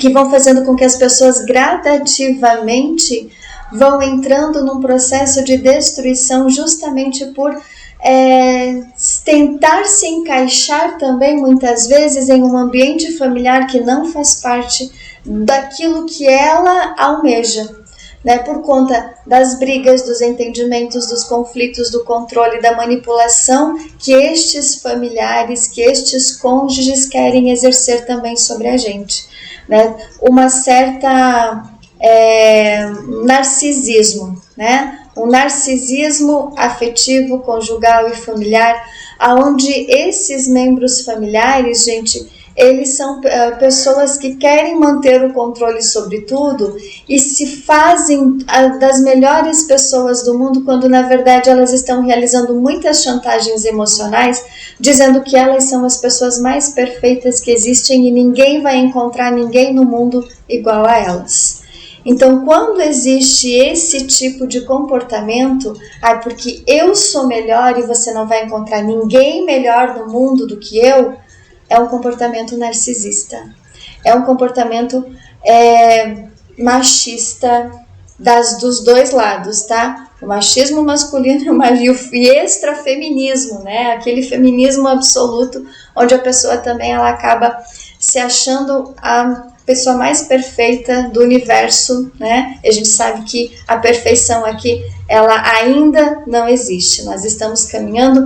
que vão fazendo com que as pessoas gradativamente vão entrando num processo de destruição justamente por tentar se encaixar também muitas vezes em um ambiente familiar que não faz parte daquilo que ela almeja, né? Por conta das brigas, dos entendimentos, dos conflitos, do controle, da manipulação que estes familiares, que estes cônjuges querem exercer também sobre a gente, né? Uma certa narcisismo, né? Um narcisismo afetivo, conjugal e familiar, aonde esses membros familiares, gente, eles são pessoas que querem manter o controle sobre tudo e se fazem das melhores pessoas do mundo, quando na verdade elas estão realizando muitas chantagens emocionais, dizendo que elas são as pessoas mais perfeitas que existem e ninguém vai encontrar ninguém no mundo igual a elas. Então, quando existe esse tipo de comportamento, porque eu sou melhor e você não vai encontrar ninguém melhor no mundo do que eu, é um comportamento narcisista. É um comportamento machista dos dois lados, tá? O machismo masculino e o extrafeminismo, né? Aquele feminismo absoluto, onde a pessoa também ela acaba se achando a pessoa mais perfeita do universo, né? A gente sabe que a perfeição aqui, ela ainda não existe. Nós estamos caminhando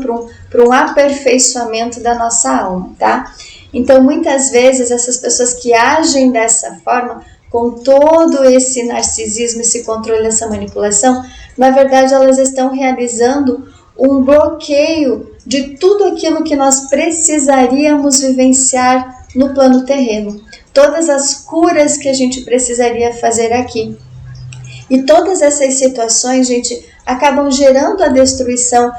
para um aperfeiçoamento da nossa alma, tá? Então, muitas vezes, essas pessoas que agem dessa forma, com todo esse narcisismo, esse controle, essa manipulação, na verdade, elas estão realizando um bloqueio de tudo aquilo que nós precisaríamos vivenciar no plano terreno. Todas as curas que a gente precisaria fazer aqui. E todas essas situações, gente, acabam gerando a destruição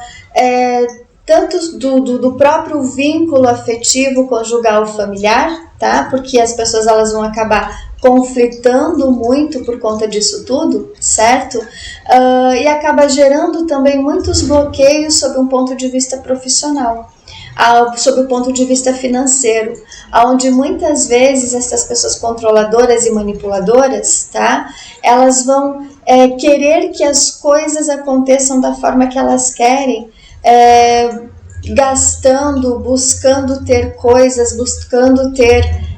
tanto do próprio vínculo afetivo, conjugal, familiar, tá? Porque as pessoas elas vão acabar conflitando muito por conta disso tudo, certo? E acaba gerando também muitos bloqueios sob um ponto de vista profissional, sob o ponto de vista financeiro, onde muitas vezes essas pessoas controladoras e manipuladoras, tá? Elas vão querer que as coisas aconteçam da forma que elas querem, gastando, buscando ter coisas, buscando ter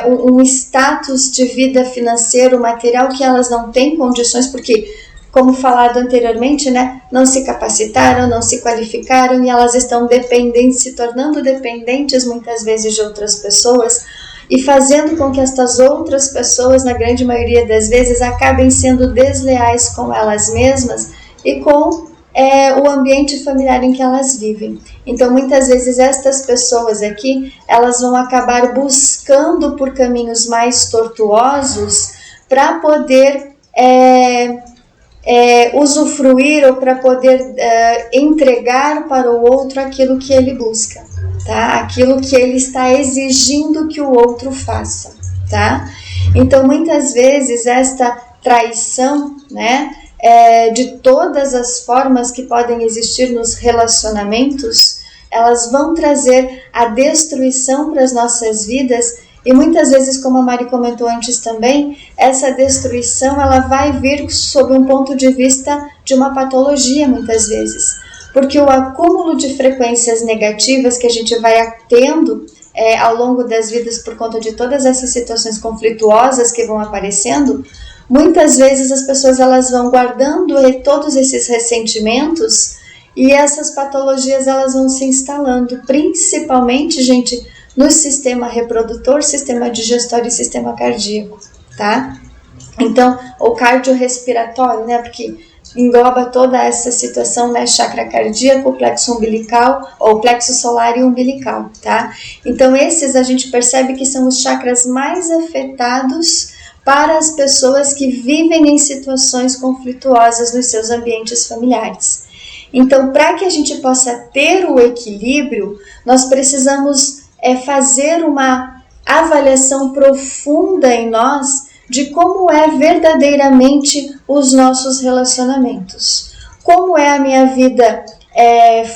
um status de vida financeiro, material que elas não têm condições, porque, como falado anteriormente, né, não se capacitaram, não se qualificaram e elas estão dependentes, se tornando dependentes muitas vezes de outras pessoas e fazendo com que estas outras pessoas, na grande maioria das vezes, acabem sendo desleais com elas mesmas e com o ambiente familiar em que elas vivem. Então, muitas vezes, estas pessoas aqui, elas vão acabar buscando por caminhos mais tortuosos para poder usufruir ou para poder entregar para o outro aquilo que ele busca, tá? Aquilo que ele está exigindo que o outro faça, tá? Então, muitas vezes, esta traição, né, de todas as formas que podem existir nos relacionamentos, elas vão trazer a destruição para as nossas vidas e muitas vezes, como a Mari comentou antes também, essa destruição ela vai vir sob um ponto de vista de uma patologia muitas vezes, porque o acúmulo de frequências negativas que a gente vai tendo ao longo das vidas por conta de todas essas situações conflituosas que vão aparecendo, muitas vezes as pessoas elas vão guardando todos esses ressentimentos e essas patologias elas vão se instalando, principalmente, gente, no sistema reprodutor, sistema digestório e sistema cardíaco, tá? Então, o cardiorrespiratório, né, porque engloba toda essa situação, né, chakra cardíaco, plexo umbilical, ou plexo solar e umbilical, tá? Então, esses a gente percebe que são os chakras mais afetados para as pessoas que vivem em situações conflituosas nos seus ambientes familiares. Então, para que a gente possa ter o equilíbrio, nós precisamos fazer uma avaliação profunda em nós de como é verdadeiramente os nossos relacionamentos. Como é a minha vida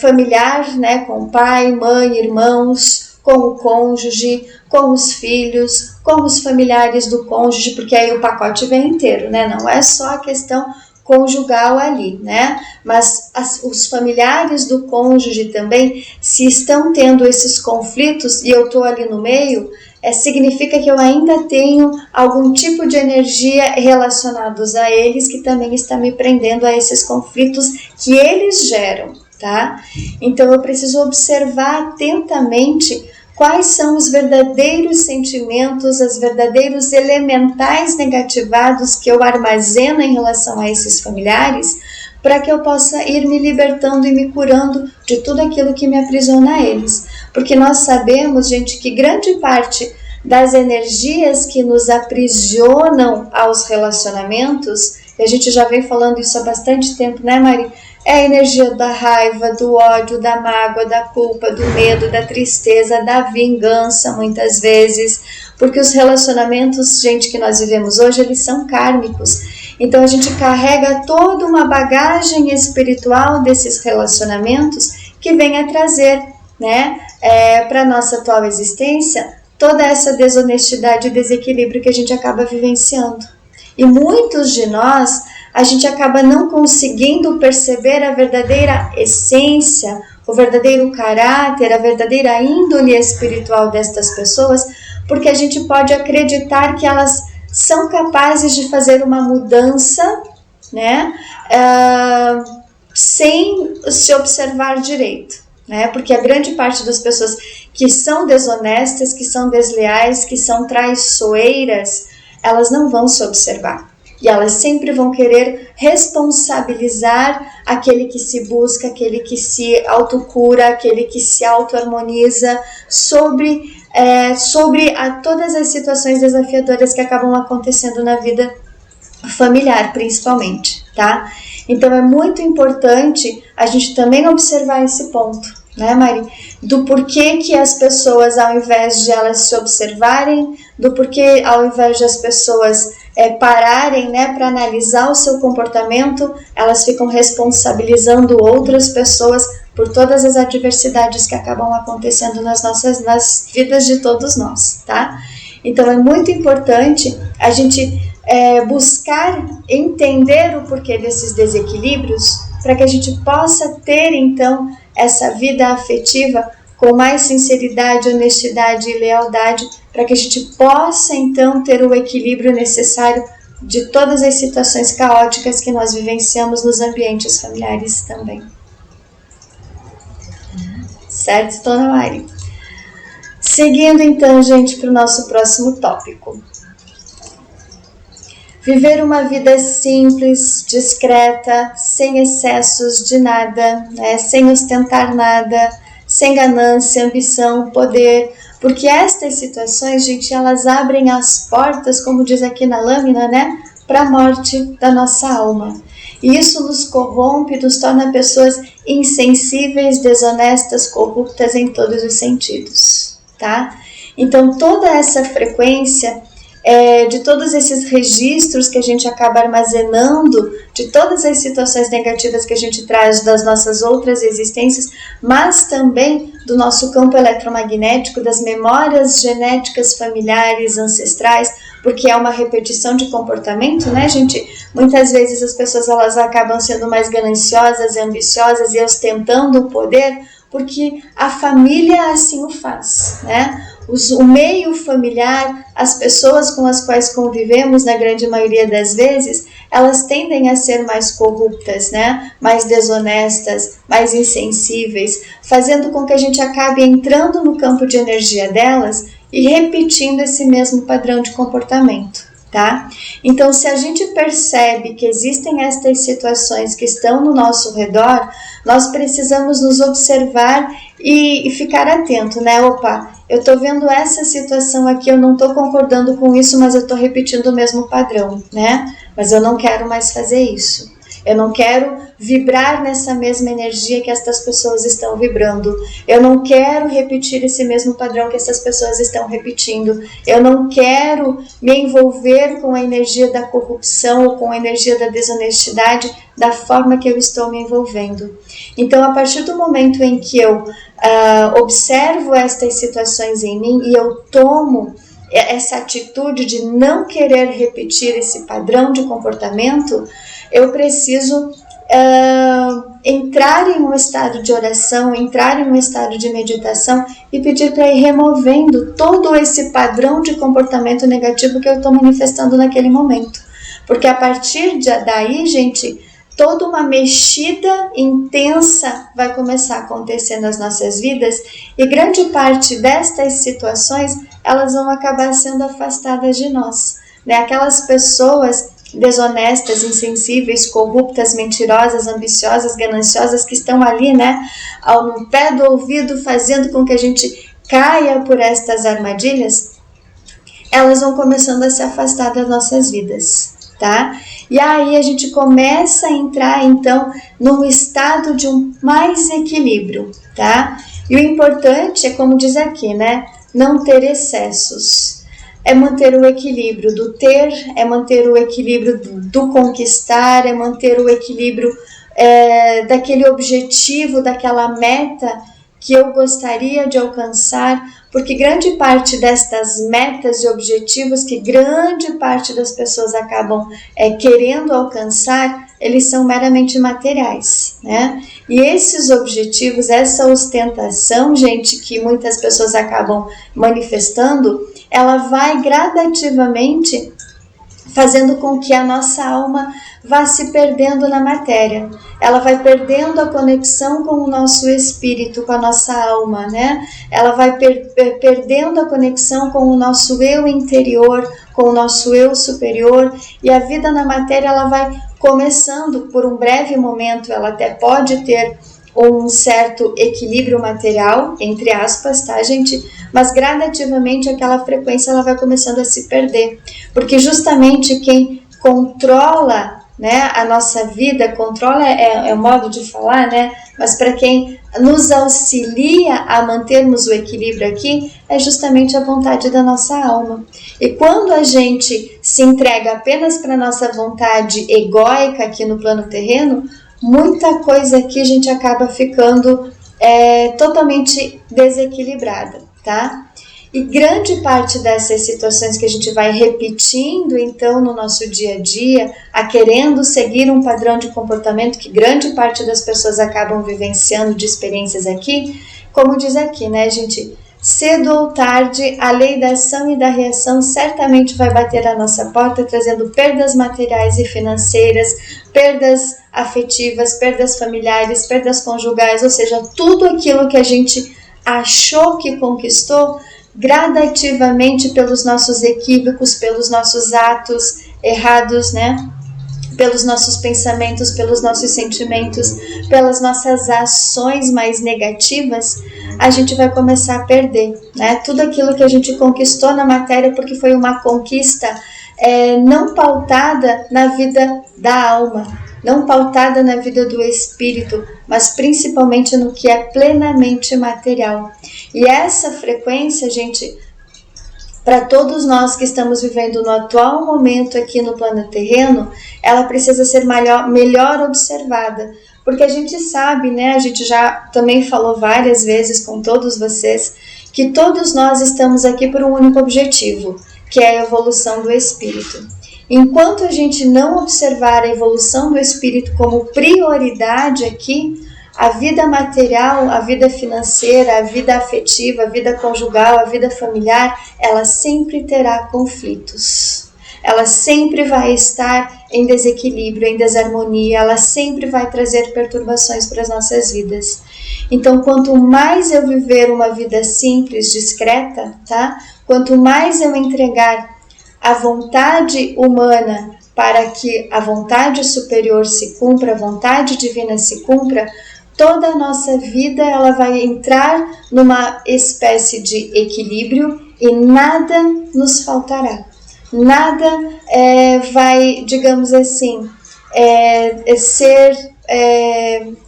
familiar, né, com pai, mãe, irmãos, com o cônjuge, com os filhos, com os familiares do cônjuge, porque aí o pacote vem inteiro, né? Não é só a questão conjugal ali, né? Mas os familiares do cônjuge também, se estão tendo esses conflitos e eu estou ali no meio, significa que eu ainda tenho algum tipo de energia relacionados a eles que também está me prendendo a esses conflitos que eles geram, tá? Então eu preciso observar atentamente quais são os verdadeiros sentimentos, os verdadeiros elementais negativados que eu armazeno em relação a esses familiares, para que eu possa ir me libertando e me curando de tudo aquilo que me aprisiona a eles. Porque nós sabemos, gente, que grande parte das energias que nos aprisionam aos relacionamentos, e a gente já vem falando isso há bastante tempo, né, Mari? É a energia da raiva, do ódio, da mágoa, da culpa, do medo, da tristeza, da vingança, muitas vezes. Porque os relacionamentos, gente, que nós vivemos hoje, eles são kármicos. Então a gente carrega toda uma bagagem espiritual desses relacionamentos que vem a trazer, né, para a nossa atual existência toda essa desonestidade e desequilíbrio que a gente acaba vivenciando. E muitos de nós, a gente acaba não conseguindo perceber a verdadeira essência, o verdadeiro caráter, a verdadeira índole espiritual destas pessoas, porque a gente pode acreditar que elas são capazes de fazer uma mudança, né, sem se observar direito, né, porque a grande parte das pessoas que são desonestas, que são desleais, que são traiçoeiras, elas não vão se observar. E elas sempre vão querer responsabilizar aquele que se busca, aquele que se autocura, aquele que se autoharmoniza sobre todas as situações desafiadoras que acabam acontecendo na vida familiar, principalmente, tá? Então é muito importante a gente também observar esse ponto, né, Mari? Do porquê que as pessoas, ao invés de elas se observarem, do porquê ao invés de as pessoas pararem, né, para analisar o seu comportamento, elas ficam responsabilizando outras pessoas por todas as adversidades que acabam acontecendo nas vidas de todos nós, tá? Então é muito importante a gente buscar entender o porquê desses desequilíbrios, para que a gente possa ter então essa vida afetiva com mais sinceridade, honestidade e lealdade, para que a gente possa então ter o equilíbrio necessário de todas as situações caóticas que nós vivenciamos nos ambientes familiares também. Certo, Dona Mari? Seguindo então, gente, para o nosso próximo tópico. Viver uma vida simples, discreta, sem excessos de nada, né? Sem ostentar nada, sem ganância, ambição, poder, porque estas situações, gente, elas abrem as portas, como diz aqui na lâmina, né? Para a morte da nossa alma. E isso nos corrompe, nos torna pessoas insensíveis, desonestas, corruptas em todos os sentidos, tá? Então, toda essa frequência de todos esses registros que a gente acaba armazenando, de todas as situações negativas que a gente traz das nossas outras existências, mas também do nosso campo eletromagnético, das memórias genéticas familiares, ancestrais, porque é uma repetição de comportamento, né, gente? Muitas vezes as pessoas elas acabam sendo mais gananciosas e ambiciosas e ostentando o poder, porque a família assim o faz, né? O meio familiar, as pessoas com as quais convivemos, na grande maioria das vezes, elas tendem a ser mais corruptas, né? Mais desonestas, mais insensíveis, fazendo com que a gente acabe entrando no campo de energia delas e repetindo esse mesmo padrão de comportamento. Tá? Então, se a gente percebe que existem estas situações que estão no nosso redor, nós precisamos nos observar e ficar atento, né? Opa, eu tô vendo essa situação aqui, eu não tô concordando com isso, mas eu tô repetindo o mesmo padrão, né? Mas eu não quero mais fazer isso. Eu não quero vibrar nessa mesma energia que estas pessoas estão vibrando. Eu não quero repetir esse mesmo padrão que essas pessoas estão repetindo. Eu não quero me envolver com a energia da corrupção ou com a energia da desonestidade da forma que eu estou me envolvendo. Então, a partir do momento em que eu observo estas situações em mim e eu tomo essa atitude de não querer repetir esse padrão de comportamento, eu preciso entrar em um estado de oração, entrar em um estado de meditação e pedir para ir removendo todo esse padrão de comportamento negativo que eu estou manifestando naquele momento. Porque a partir daí, gente, toda uma mexida intensa vai começar a acontecer nas nossas vidas e grande parte destas situações, elas vão acabar sendo afastadas de nós, né? Aquelas pessoas desonestas, insensíveis, corruptas, mentirosas, ambiciosas, gananciosas que estão ali, né, no pé do ouvido, fazendo com que a gente caia por estas armadilhas, elas vão começando a se afastar das nossas vidas, tá? E aí a gente começa a entrar, então, num estado de mais equilíbrio, tá? E o importante é, como diz aqui, né, não ter excessos. É manter o equilíbrio do ter, é manter o equilíbrio do conquistar, é manter o equilíbrio daquele objetivo, daquela meta que eu gostaria de alcançar, porque grande parte destas metas e objetivos que grande parte das pessoas acabam querendo alcançar, eles são meramente materiais, né? E esses objetivos, essa ostentação, gente, que muitas pessoas acabam manifestando, ela vai gradativamente fazendo com que a nossa alma vá se perdendo na matéria. Ela vai perdendo a conexão com o nosso espírito, com a nossa alma, né? Ela vai perdendo a conexão com o nosso eu interior, com o nosso eu superior, e a vida na matéria ela vai começando por um breve momento, ela até pode ter um certo equilíbrio material, entre aspas, tá, gente? Mas gradativamente aquela frequência ela vai começando a se perder, porque justamente quem controla, né, a nossa vida, controla é o modo de falar, né? Mas para quem nos auxilia a mantermos o equilíbrio aqui é justamente a vontade da nossa alma. E quando a gente se entrega apenas para a nossa vontade egóica aqui no plano terreno, muita coisa aqui a gente acaba ficando totalmente desequilibrada, tá? E grande parte dessas situações que a gente vai repetindo então no nosso dia a dia, querendo seguir um padrão de comportamento que grande parte das pessoas acabam vivenciando de experiências aqui, como diz aqui, né, gente? Cedo ou tarde, a lei da ação e da reação certamente vai bater à nossa porta, trazendo perdas materiais e financeiras, perdas afetivas, perdas familiares, perdas conjugais, ou seja, tudo aquilo que a gente achou que conquistou, gradativamente pelos nossos equívocos, pelos nossos atos errados, né? Pelos nossos pensamentos, pelos nossos sentimentos, pelas nossas ações mais negativas, a gente vai começar a perder, né? Tudo aquilo que a gente conquistou na matéria, porque foi uma conquista não pautada na vida da alma, não pautada na vida do espírito, mas principalmente no que é plenamente material. E essa frequência, gente, para todos nós que estamos vivendo no atual momento aqui no plano terreno, ela precisa ser melhor observada, porque a gente sabe, né, a gente já também falou várias vezes com todos vocês, que todos nós estamos aqui por um único objetivo, que é a evolução do espírito. Enquanto a gente não observar a evolução do espírito como prioridade aqui, a vida material, a vida financeira, a vida afetiva, a vida conjugal, a vida familiar, ela sempre terá conflitos. Ela sempre vai estar em desequilíbrio, em desarmonia, ela sempre vai trazer perturbações para as nossas vidas. Então, quanto mais eu viver uma vida simples, discreta, tá? Quanto mais eu entregar a vontade humana para que a vontade superior se cumpra, a vontade divina se cumpra, toda a nossa vida ela vai entrar numa espécie de equilíbrio e nada nos faltará. Nada vai, digamos assim, ser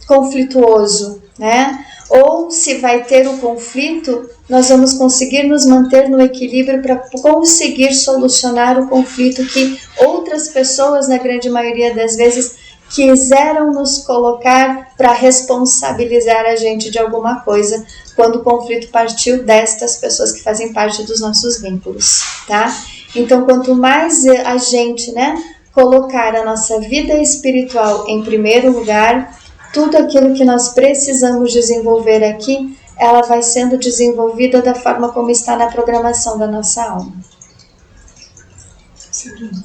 conflituoso, né? Ou se vai ter o conflito, nós vamos conseguir nos manter no equilíbrio para conseguir solucionar o conflito que outras pessoas, na grande maioria das vezes, quiseram nos colocar para responsabilizar a gente de alguma coisa, quando o conflito partiu destas pessoas que fazem parte dos nossos vínculos, tá? Então, quanto mais a gente, né, colocar a nossa vida espiritual em primeiro lugar, tudo aquilo que nós precisamos desenvolver aqui, ela vai sendo desenvolvida da forma como está na programação da nossa alma.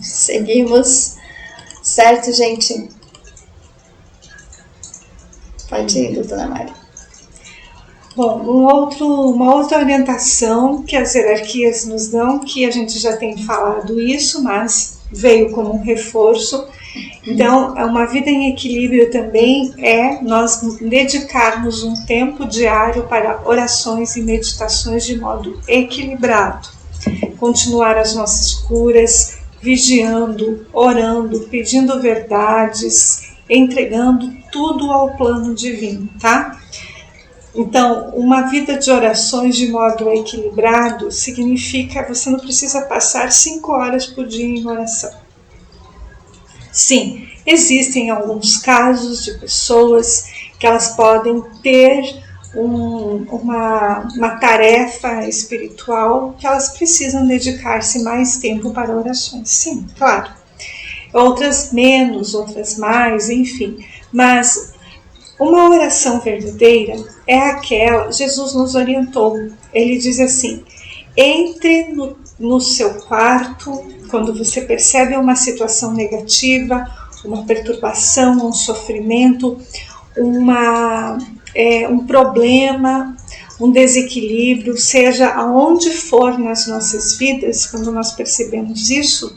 Seguimos. Certo, gente? Pode ir, doutora Mari. Bom, uma outra orientação que as hierarquias nos dão, que a gente já tem falado isso, mas veio como um reforço. Então, uma vida em equilíbrio também é nós dedicarmos um tempo diário para orações e meditações de modo equilibrado. Continuar as nossas curas, vigiando, orando, pedindo verdades, entregando tudo ao plano divino, tá? Então, uma vida de orações de modo equilibrado significa que você não precisa passar 5 horas por dia em oração. Sim, existem alguns casos de pessoas que elas podem ter uma tarefa espiritual que elas precisam dedicar-se mais tempo para orações. Sim, claro. Outras menos, outras mais, enfim. Mas uma oração verdadeira é aquela, Jesus nos orientou, ele diz assim, entre no seu quarto, quando você percebe uma situação negativa, uma perturbação, um sofrimento, um problema, um desequilíbrio, seja aonde for nas nossas vidas, quando nós percebemos isso,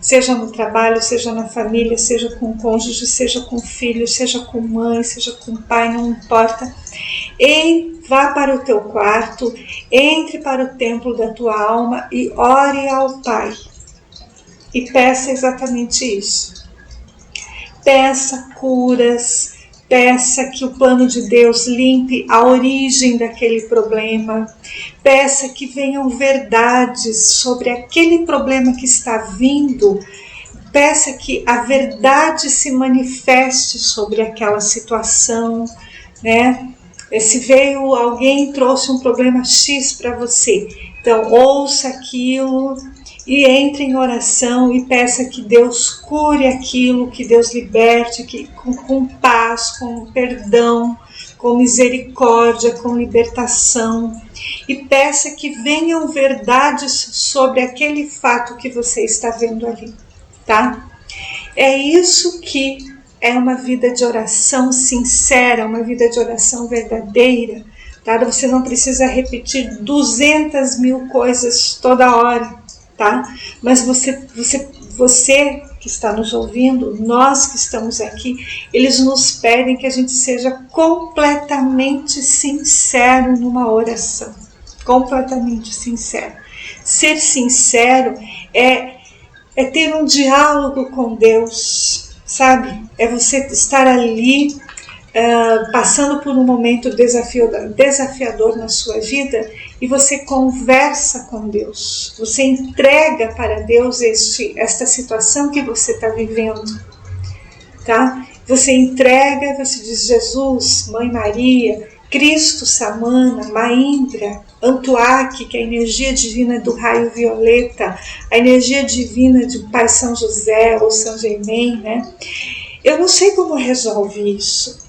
seja no trabalho, seja na família, seja com o cônjuge, seja com o filho, seja com mãe, seja com o pai, não importa. E vá para o teu quarto, entre para o templo da tua alma e ore ao Pai. E peça exatamente isso. Peça curas, peça que o plano de Deus limpe a origem daquele problema, peça que venham verdades sobre aquele problema que está vindo, peça que a verdade se manifeste sobre aquela situação, né? Se veio alguém e trouxe um problema X para você, então ouça aquilo e entre em oração e peça que Deus cure aquilo, que Deus liberte, que com paz, com perdão, com misericórdia, com libertação, e peça que venham verdades sobre aquele fato que você está vendo ali, tá? É isso que é uma vida de oração sincera, uma vida de oração verdadeira, tá? Você não precisa repetir 200.000 coisas toda hora, tá? Mas você que está nos ouvindo, nós que estamos aqui, eles nos pedem que a gente seja completamente sincero numa oração, completamente sincero. Ser sincero é ter um diálogo com Deus, sabe? É você estar ali passando por um momento desafiador na sua vida e você conversa com Deus, você entrega para Deus esta situação que você está vivendo, tá? Você entrega, você diz: Jesus, Mãe Maria, Cristo, Samana, Maindra, Antuaque, que é a energia divina do raio violeta, a energia divina de Pai São José ou São Germain, né? Eu não sei como resolve isso,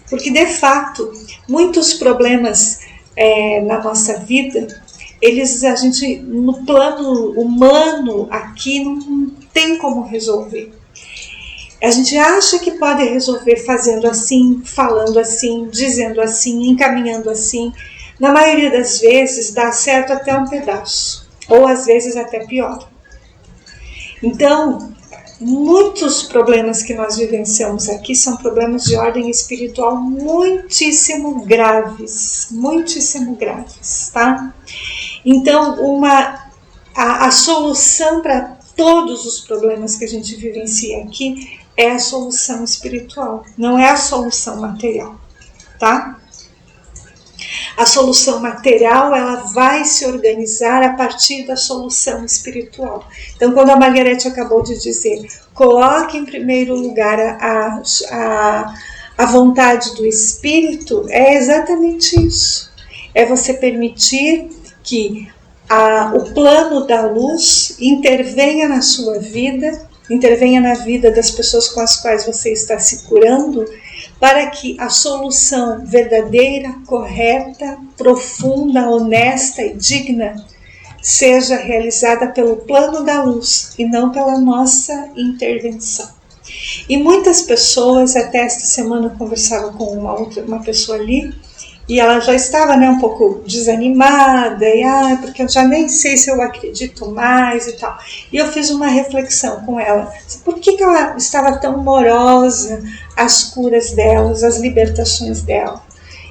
porque de fato muitos problemas na nossa vida, a gente no plano humano aqui não tem como resolver. A gente acha que pode resolver fazendo assim, falando assim, dizendo assim, encaminhando assim. Na maioria das vezes dá certo até um pedaço, ou às vezes até pior. Então, muitos problemas que nós vivenciamos aqui são problemas de ordem espiritual muitíssimo graves, tá? Então, a solução para todos os problemas que a gente vivencia aqui é a solução espiritual, não é a solução material, tá? A solução material, ela vai se organizar a partir da solução espiritual. Então, quando a Margarete acabou de dizer, coloque em primeiro lugar a vontade do Espírito, é exatamente isso. É você permitir que o plano da luz intervenha na sua vida, intervenha na vida das pessoas com as quais você está se curando, para que a solução verdadeira, correta, profunda, honesta e digna seja realizada pelo plano da luz e não pela nossa intervenção. E muitas pessoas, até esta semana eu conversava com uma pessoa ali, e ela já estava um pouco desanimada, porque eu já nem sei se eu acredito mais e tal. E eu fiz uma reflexão com ela. Por que ela estava tão morosa, as curas dela, as libertações dela?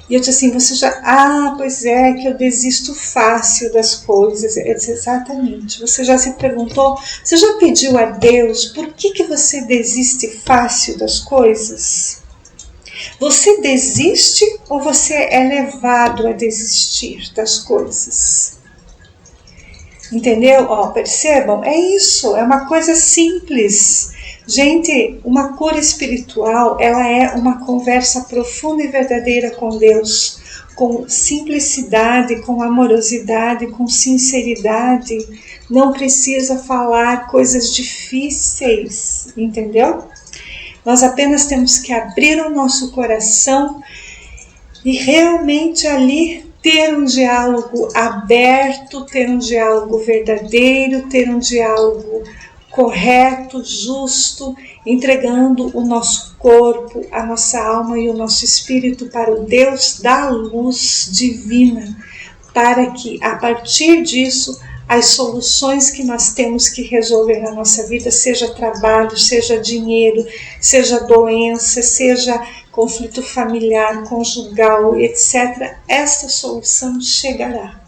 E eu disse assim, pois é, que eu desisto fácil das coisas. Eu disse, exatamente. Você já se perguntou, você já pediu a Deus, por que você desiste fácil das coisas? Você desiste ou você é levado a desistir das coisas? Entendeu? Percebam, é isso, é uma coisa simples. Gente, uma cura espiritual, ela é uma conversa profunda e verdadeira com Deus, com simplicidade, com amorosidade, com sinceridade. Não precisa falar coisas difíceis, entendeu? Nós apenas temos que abrir o nosso coração e realmente ali ter um diálogo aberto, ter um diálogo verdadeiro, ter um diálogo correto, justo, entregando o nosso corpo, a nossa alma e o nosso espírito para o Deus da luz divina, para que a partir disso as soluções que nós temos que resolver na nossa vida, seja trabalho, seja dinheiro, seja doença, seja conflito familiar, conjugal, etc., essa solução chegará,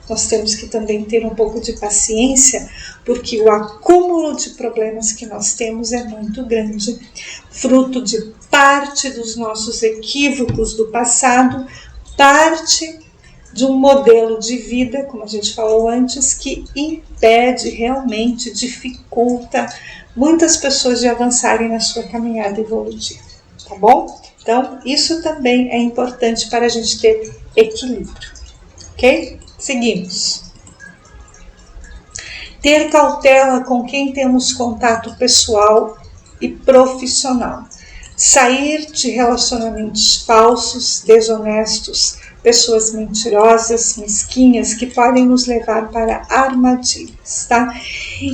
nós temos que também ter um pouco de paciência, porque o acúmulo de problemas que nós temos é muito grande, fruto de parte dos nossos equívocos do passado, parte de um modelo de vida, como a gente falou antes, que impede, realmente dificulta muitas pessoas de avançarem na sua caminhada evolutiva, tá bom? Então, isso também é importante para a gente ter equilíbrio, ok? Seguimos. Ter cautela com quem temos contato pessoal e profissional. Sair de relacionamentos falsos, desonestos, pessoas mentirosas, mesquinhas, que podem nos levar para armadilhas, tá?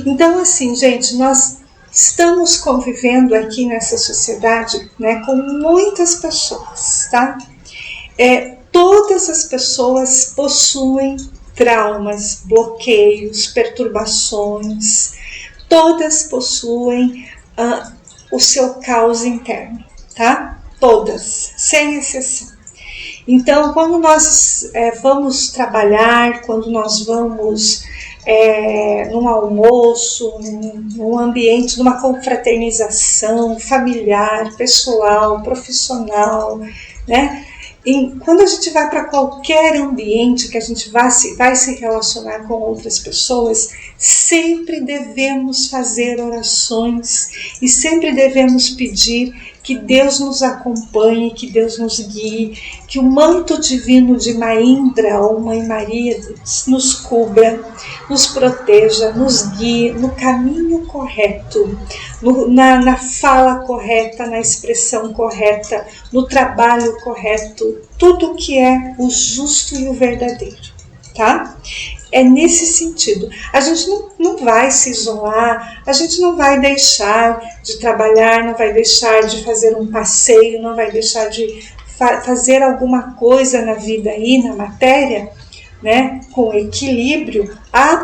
Então, assim, gente, nós estamos convivendo aqui nessa sociedade, né, com muitas pessoas, tá? Todas as pessoas possuem traumas, bloqueios, perturbações, todas possuem o seu caos interno, tá? Todas, sem exceção. Então, quando nós vamos trabalhar, quando nós vamos num almoço, num ambiente, numa confraternização familiar, pessoal, profissional, né? Quando a gente vai para qualquer ambiente que a gente vai se relacionar com outras pessoas, sempre devemos fazer orações e sempre devemos pedir que Deus nos acompanhe, que Deus nos guie, que o manto divino de Maindra ou Mãe Maria nos cubra, nos proteja, nos guie no caminho correto, na fala correta, na expressão correta, no trabalho correto, tudo que é o justo e o verdadeiro, tá? É nesse sentido. A gente não vai se isolar, a gente não vai deixar de trabalhar, não vai deixar de fazer um passeio, não vai deixar de fazer alguma coisa na vida aí, na matéria, né, com equilíbrio.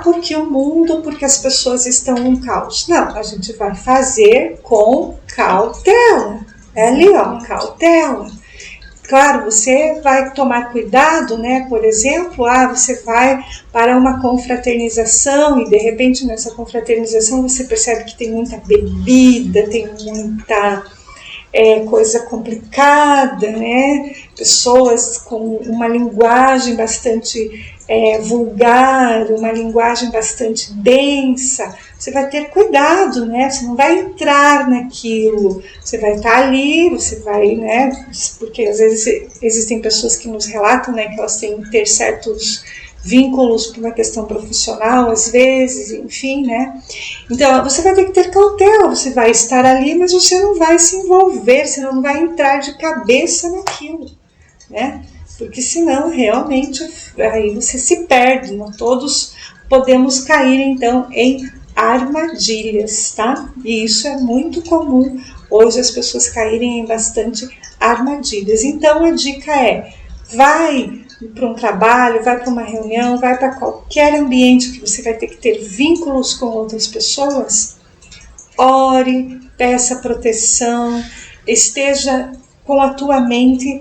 Porque o mundo, porque as pessoas estão em caos. Não, a gente vai fazer com cautela. É ali, ó, cautela. Claro, você vai tomar cuidado, né? Por exemplo, você vai para uma confraternização e de repente nessa confraternização você percebe que tem muita bebida, tem muita coisa complicada, né? Pessoas com uma linguagem bastante vulgar, uma linguagem bastante densa. Você vai ter cuidado, né? Você não vai entrar naquilo, você vai estar ali, você vai, né? Porque às vezes existem pessoas que nos relatam, né, que elas têm que ter certos vínculos por uma questão profissional, às vezes, enfim, né? Então, você vai ter que ter cautela, você vai estar ali, mas você não vai se envolver, você não vai entrar de cabeça naquilo, né? Porque senão, realmente, aí você se perde, não? Todos podemos cair, então, em armadilhas, tá? E isso é muito comum hoje, as pessoas caírem em bastante armadilhas. Então, a dica vai para um trabalho, vai para uma reunião, vai para qualquer ambiente que você vai ter que ter vínculos com outras pessoas, ore, peça proteção, esteja com a tua mente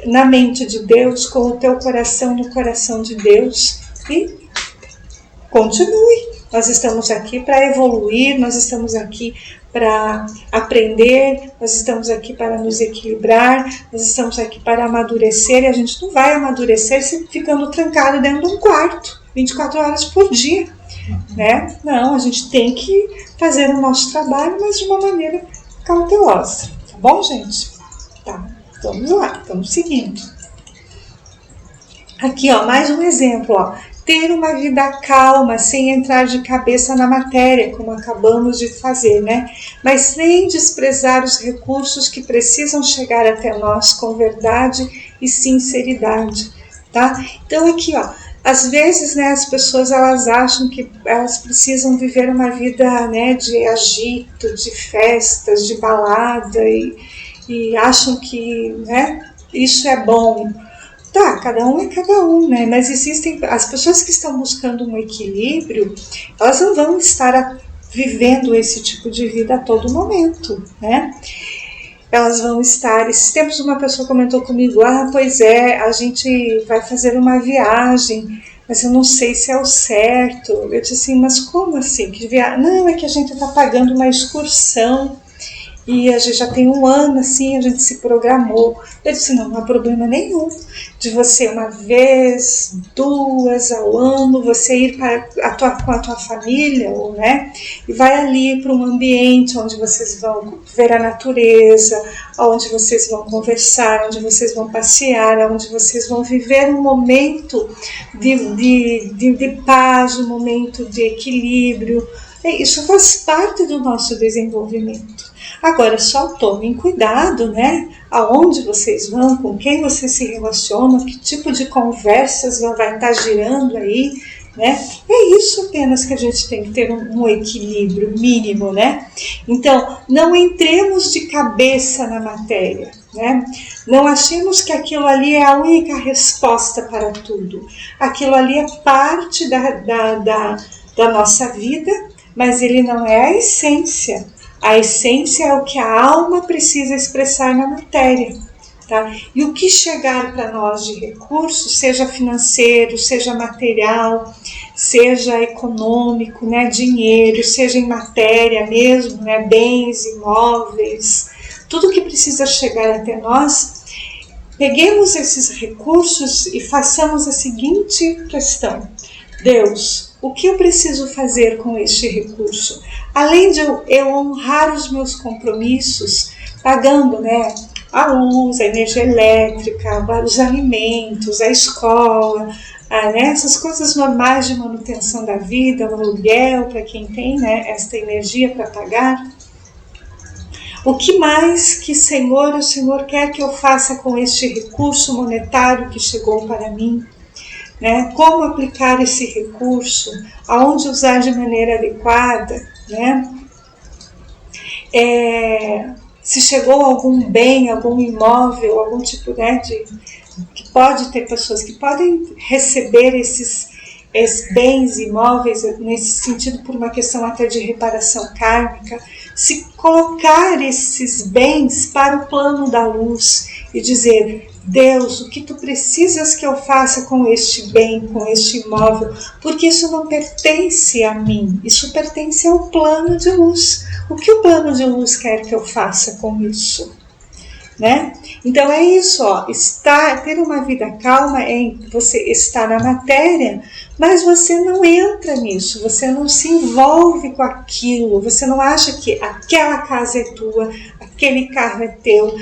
na mente de Deus, com o teu coração no coração de Deus e continue. Nós estamos aqui para evoluir, nós estamos aqui para aprender, nós estamos aqui para nos equilibrar, nós estamos aqui para amadurecer, e a gente não vai amadurecer ficando trancado dentro de um quarto, 24 horas por dia, né? Não, a gente tem que fazer o nosso trabalho, mas de uma maneira cautelosa, tá bom, gente? Tá, vamos lá, vamos seguindo. Aqui, ó, mais um exemplo, ó. Ter uma vida calma, sem entrar de cabeça na matéria, como acabamos de fazer, né? Mas sem desprezar os recursos que precisam chegar até nós com verdade e sinceridade, tá? Então aqui, ó, às vezes, né, as pessoas elas acham que elas precisam viver uma vida, né, de agito, de festas, de balada e acham que, né, isso é bom. Tá, cada um é cada um, né? Mas existem as pessoas que estão buscando um equilíbrio, elas não vão estar vivendo esse tipo de vida a todo momento, né? Elas vão estar... Esses tempos uma pessoa comentou comigo, pois é, a gente vai fazer uma viagem mas eu não sei se é o certo. Eu disse assim, mas como assim? Não, é que a gente está pagando uma excursão e a gente já tem um ano assim, a gente se programou. Eu disse, não há problema nenhum de você uma vez, 2 ao ano, você ir com a tua família, né? E vai ali para um ambiente onde vocês vão ver a natureza, onde vocês vão conversar, onde vocês vão passear, onde vocês vão viver um momento de paz, um momento de equilíbrio. Isso faz parte do nosso desenvolvimento. Agora, só tomem cuidado, né? Aonde vocês vão, com quem vocês se relacionam, que tipo de conversas vai estar girando aí, né? É isso apenas que a gente tem que ter um equilíbrio mínimo, né? Então, não entremos de cabeça na matéria, né? Não achemos que aquilo ali é a única resposta para tudo. Aquilo ali é parte da nossa vida, mas ele não é a essência. A essência é o que a alma precisa expressar na matéria. Tá? E o que chegar para nós de recurso, seja financeiro, seja material, seja econômico, né, dinheiro, seja em matéria mesmo, né, bens, imóveis, tudo que precisa chegar até nós, peguemos esses recursos e façamos a seguinte questão: Deus, o que eu preciso fazer com este recurso? Além de eu honrar os meus compromissos, pagando, né, a luz, a energia elétrica, os alimentos, a escola, né, essas coisas normais de manutenção da vida, o aluguel para quem tem, né, esta energia para pagar. O que mais que o Senhor quer que eu faça com este recurso monetário que chegou para mim? Né? Como aplicar esse recurso, aonde usar de maneira adequada, né? Se chegou algum bem, algum imóvel, algum tipo, né, que pode ter pessoas que podem receber esses bens imóveis nesse sentido por uma questão até de reparação kármica, se colocar esses bens para o plano da luz e dizer: Deus, o que tu precisas que eu faça com este bem, com este imóvel? Porque isso não pertence a mim, isso pertence ao plano de luz. O que o plano de luz quer que eu faça com isso? Né? Então é isso, ó, ter uma vida calma é você estar na matéria, mas você não entra nisso, você não se envolve com aquilo, você não acha que aquela casa é tua, aquele carro é teu,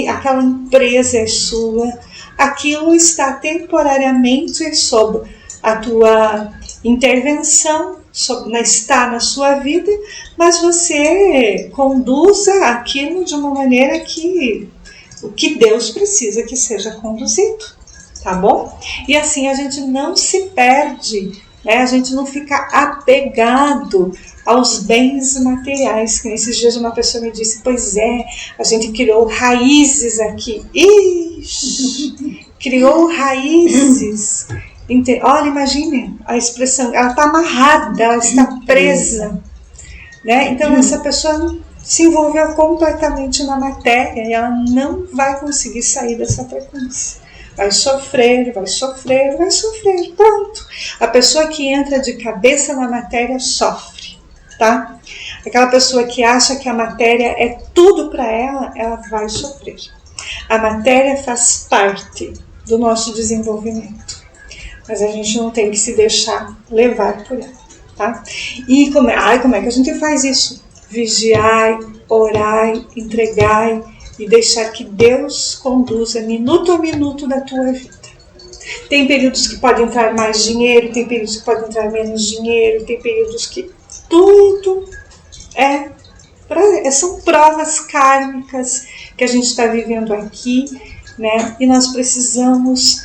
aquela empresa é sua. Aquilo está temporariamente sob a tua intervenção, está na sua vida, mas você conduza aquilo de uma maneira que o que Deus precisa que seja conduzido, tá bom? E assim a gente não se perde, né? A gente não fica apegado aos bens materiais, que nesses dias uma pessoa me disse: pois é, a gente criou raízes aqui. Ixi, criou raízes. Olha, imagine a expressão, ela está amarrada, ela está presa, né? Então essa pessoa se envolveu completamente na matéria e ela não vai conseguir sair dessa frequência. Vai sofrer, vai sofrer, vai sofrer, pronto. A pessoa que entra de cabeça na matéria sofre, tá? Aquela pessoa que acha que a matéria é tudo para ela vai sofrer. A matéria faz parte do nosso desenvolvimento, mas a gente não tem que se deixar levar por ela, tá? E como é que a gente faz isso? Vigiai, orai, entregai e deixar que Deus conduza minuto a minuto da tua vida. Tem períodos que pode entrar mais dinheiro, tem períodos que pode entrar menos dinheiro, tem períodos que tudo são provas kármicas que a gente está vivendo aqui, né? E nós precisamos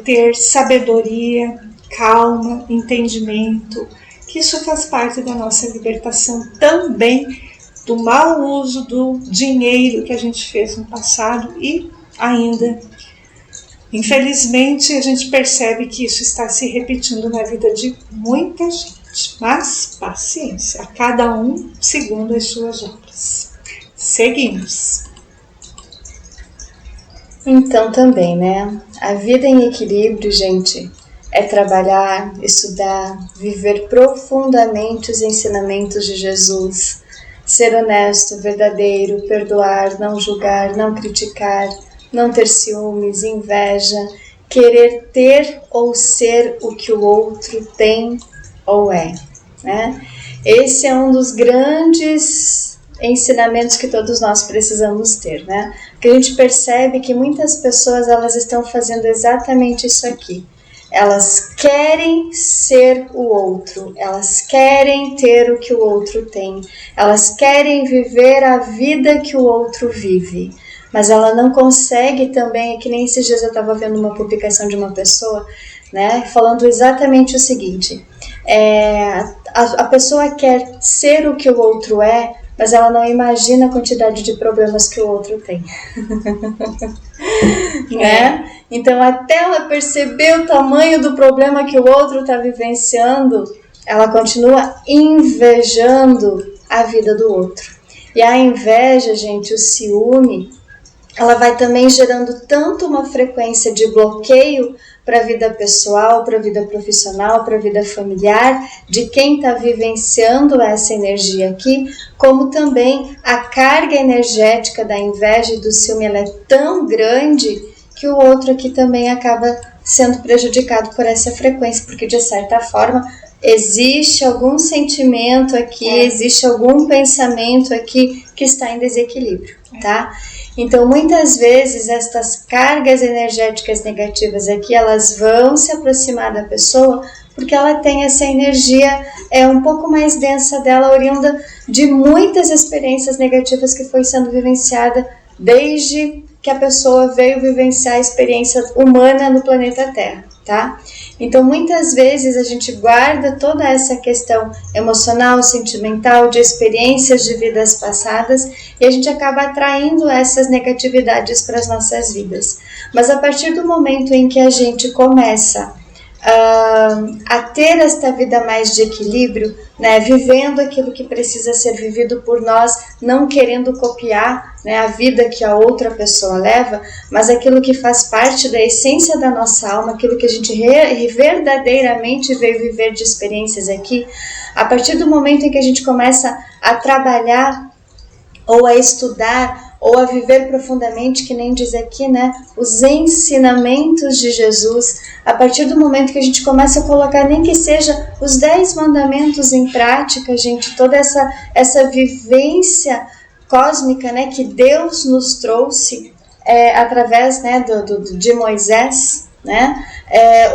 ter sabedoria, calma, entendimento, que isso faz parte da nossa libertação também do mau uso do dinheiro que a gente fez no passado e ainda, infelizmente, a gente percebe que isso está se repetindo na vida de muita gente. Mas paciência, a cada um segundo as suas obras. Seguimos. Então também, né? A vida em equilíbrio, gente, é trabalhar, estudar, viver profundamente os ensinamentos de Jesus, ser honesto, verdadeiro, perdoar, não julgar, não criticar, não ter ciúmes, inveja, querer ter ou ser o que o outro tem ou é, né? Esse é um dos grandes ensinamentos que todos nós precisamos ter, né? Porque a gente percebe que muitas pessoas, elas estão fazendo exatamente isso aqui. Elas querem ser o outro, elas querem ter o que o outro tem, elas querem viver a vida que o outro vive, mas ela não consegue também, que nem esses dias eu estava vendo uma publicação de uma pessoa, né, falando exatamente o seguinte, a pessoa quer ser o que o outro é, mas ela não imagina a quantidade de problemas que o outro tem. Né? Então, até ela perceber o tamanho do problema que o outro está vivenciando, ela continua invejando a vida do outro. E a inveja, gente, o ciúme, ela vai também gerando tanto uma frequência de bloqueio para a vida pessoal, para a vida profissional, para a vida familiar, de quem está vivenciando essa energia aqui, como também a carga energética da inveja e do ciúme, ela é tão grande que o outro aqui também acaba sendo prejudicado por essa frequência, porque de certa forma existe algum sentimento aqui, existe algum pensamento aqui que está em desequilíbrio, tá? Então, muitas vezes, estas cargas energéticas negativas aqui, elas vão se aproximar da pessoa porque ela tem essa energia um pouco mais densa dela, oriunda de muitas experiências negativas que foi sendo vivenciada desde que a pessoa veio vivenciar a experiência humana no planeta Terra, tá? Então, muitas vezes a gente guarda toda essa questão emocional, sentimental, de experiências de vidas passadas e a gente acaba atraindo essas negatividades para as nossas vidas. Mas a partir do momento em que a gente começa a ter esta vida mais de equilíbrio, né, vivendo aquilo que precisa ser vivido por nós, não querendo copiar, né, a vida que a outra pessoa leva, mas aquilo que faz parte da essência da nossa alma, aquilo que a gente verdadeiramente veio viver de experiências aqui, a partir do momento em que a gente começa a trabalhar ou a estudar ou a viver profundamente, que nem diz aqui, né, os ensinamentos de Jesus, a partir do momento que a gente começa a colocar, nem que seja os 10 mandamentos em prática, gente, toda essa vivência cósmica, né, que Deus nos trouxe através, né, de Moisés, né,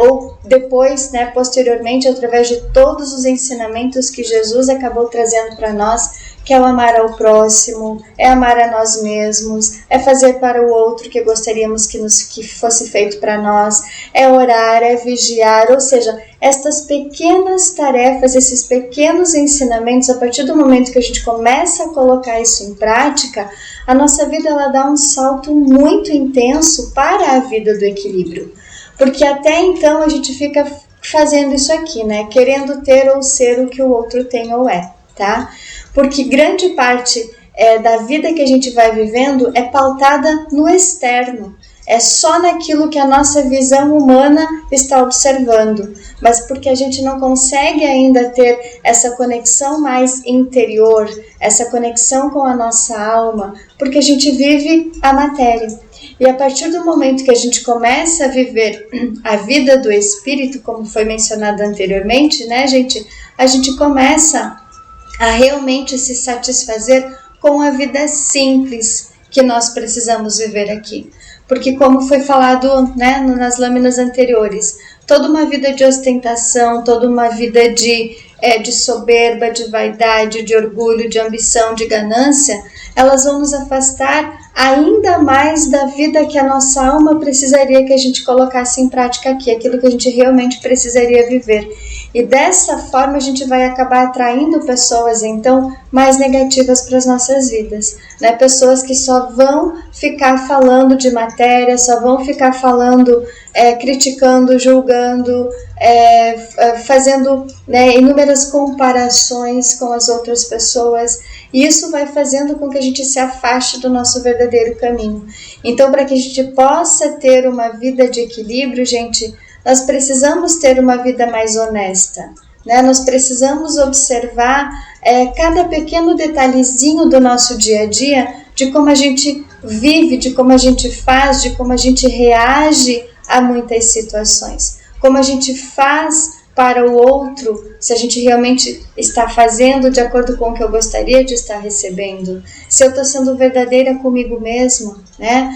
ou depois, né, posteriormente, através de todos os ensinamentos que Jesus acabou trazendo para nós, que é o amar ao próximo, é amar a nós mesmos, é fazer para o outro que gostaríamos que fosse feito para nós, é orar, é vigiar, ou seja, estas pequenas tarefas, esses pequenos ensinamentos, a partir do momento que a gente começa a colocar isso em prática, a nossa vida ela dá um salto muito intenso para a vida do equilíbrio. Porque até então a gente fica fazendo isso aqui, né? Querendo ter ou ser o que o outro tem ou é, tá? Porque grande parte da vida que a gente vai vivendo é pautada no externo. É só naquilo que a nossa visão humana está observando. Mas porque a gente não consegue ainda ter essa conexão mais interior, essa conexão com a nossa alma, porque a gente vive a matéria. E a partir do momento que a gente começa a viver a vida do espírito, como foi mencionado anteriormente, né, a gente começa a realmente se satisfazer com a vida simples que nós precisamos viver aqui. Porque como foi falado, né, nas lâminas anteriores, toda uma vida de ostentação, toda uma vida de soberba, de vaidade, de orgulho, de ambição, de ganância, elas vão nos afastar ainda mais da vida que a nossa alma precisaria que a gente colocasse em prática aqui, aquilo que a gente realmente precisaria viver. E dessa forma a gente vai acabar atraindo pessoas, então, mais negativas para as nossas vidas, né? Pessoas que só vão ficar falando de matéria, só vão ficar falando, criticando, julgando, fazendo, né, inúmeras comparações com as outras pessoas. E isso vai fazendo com que a gente se afaste do nosso verdadeiro caminho. Então, para que a gente possa ter uma vida de equilíbrio, gente, nós precisamos ter uma vida mais honesta, né? Nós precisamos observar cada pequeno detalhezinho do nosso dia a dia, de como a gente vive, de como a gente faz, de como a gente reage a muitas situações, como a gente faz para o outro, se a gente realmente está fazendo de acordo com o que eu gostaria de estar recebendo, se eu estou sendo verdadeira comigo mesmo, né?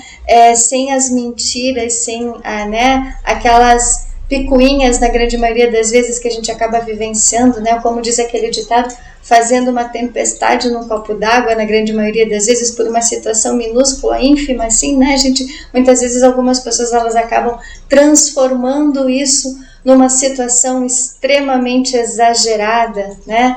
Sem as mentiras, sem né, aquelas picuinhas, na grande maioria das vezes, que a gente acaba vivenciando, né? Como diz aquele ditado, fazendo uma tempestade num copo d'água, na grande maioria das vezes, por uma situação minúscula, ínfima, assim, né, gente? Muitas vezes algumas pessoas, elas acabam transformando isso numa situação extremamente exagerada, né?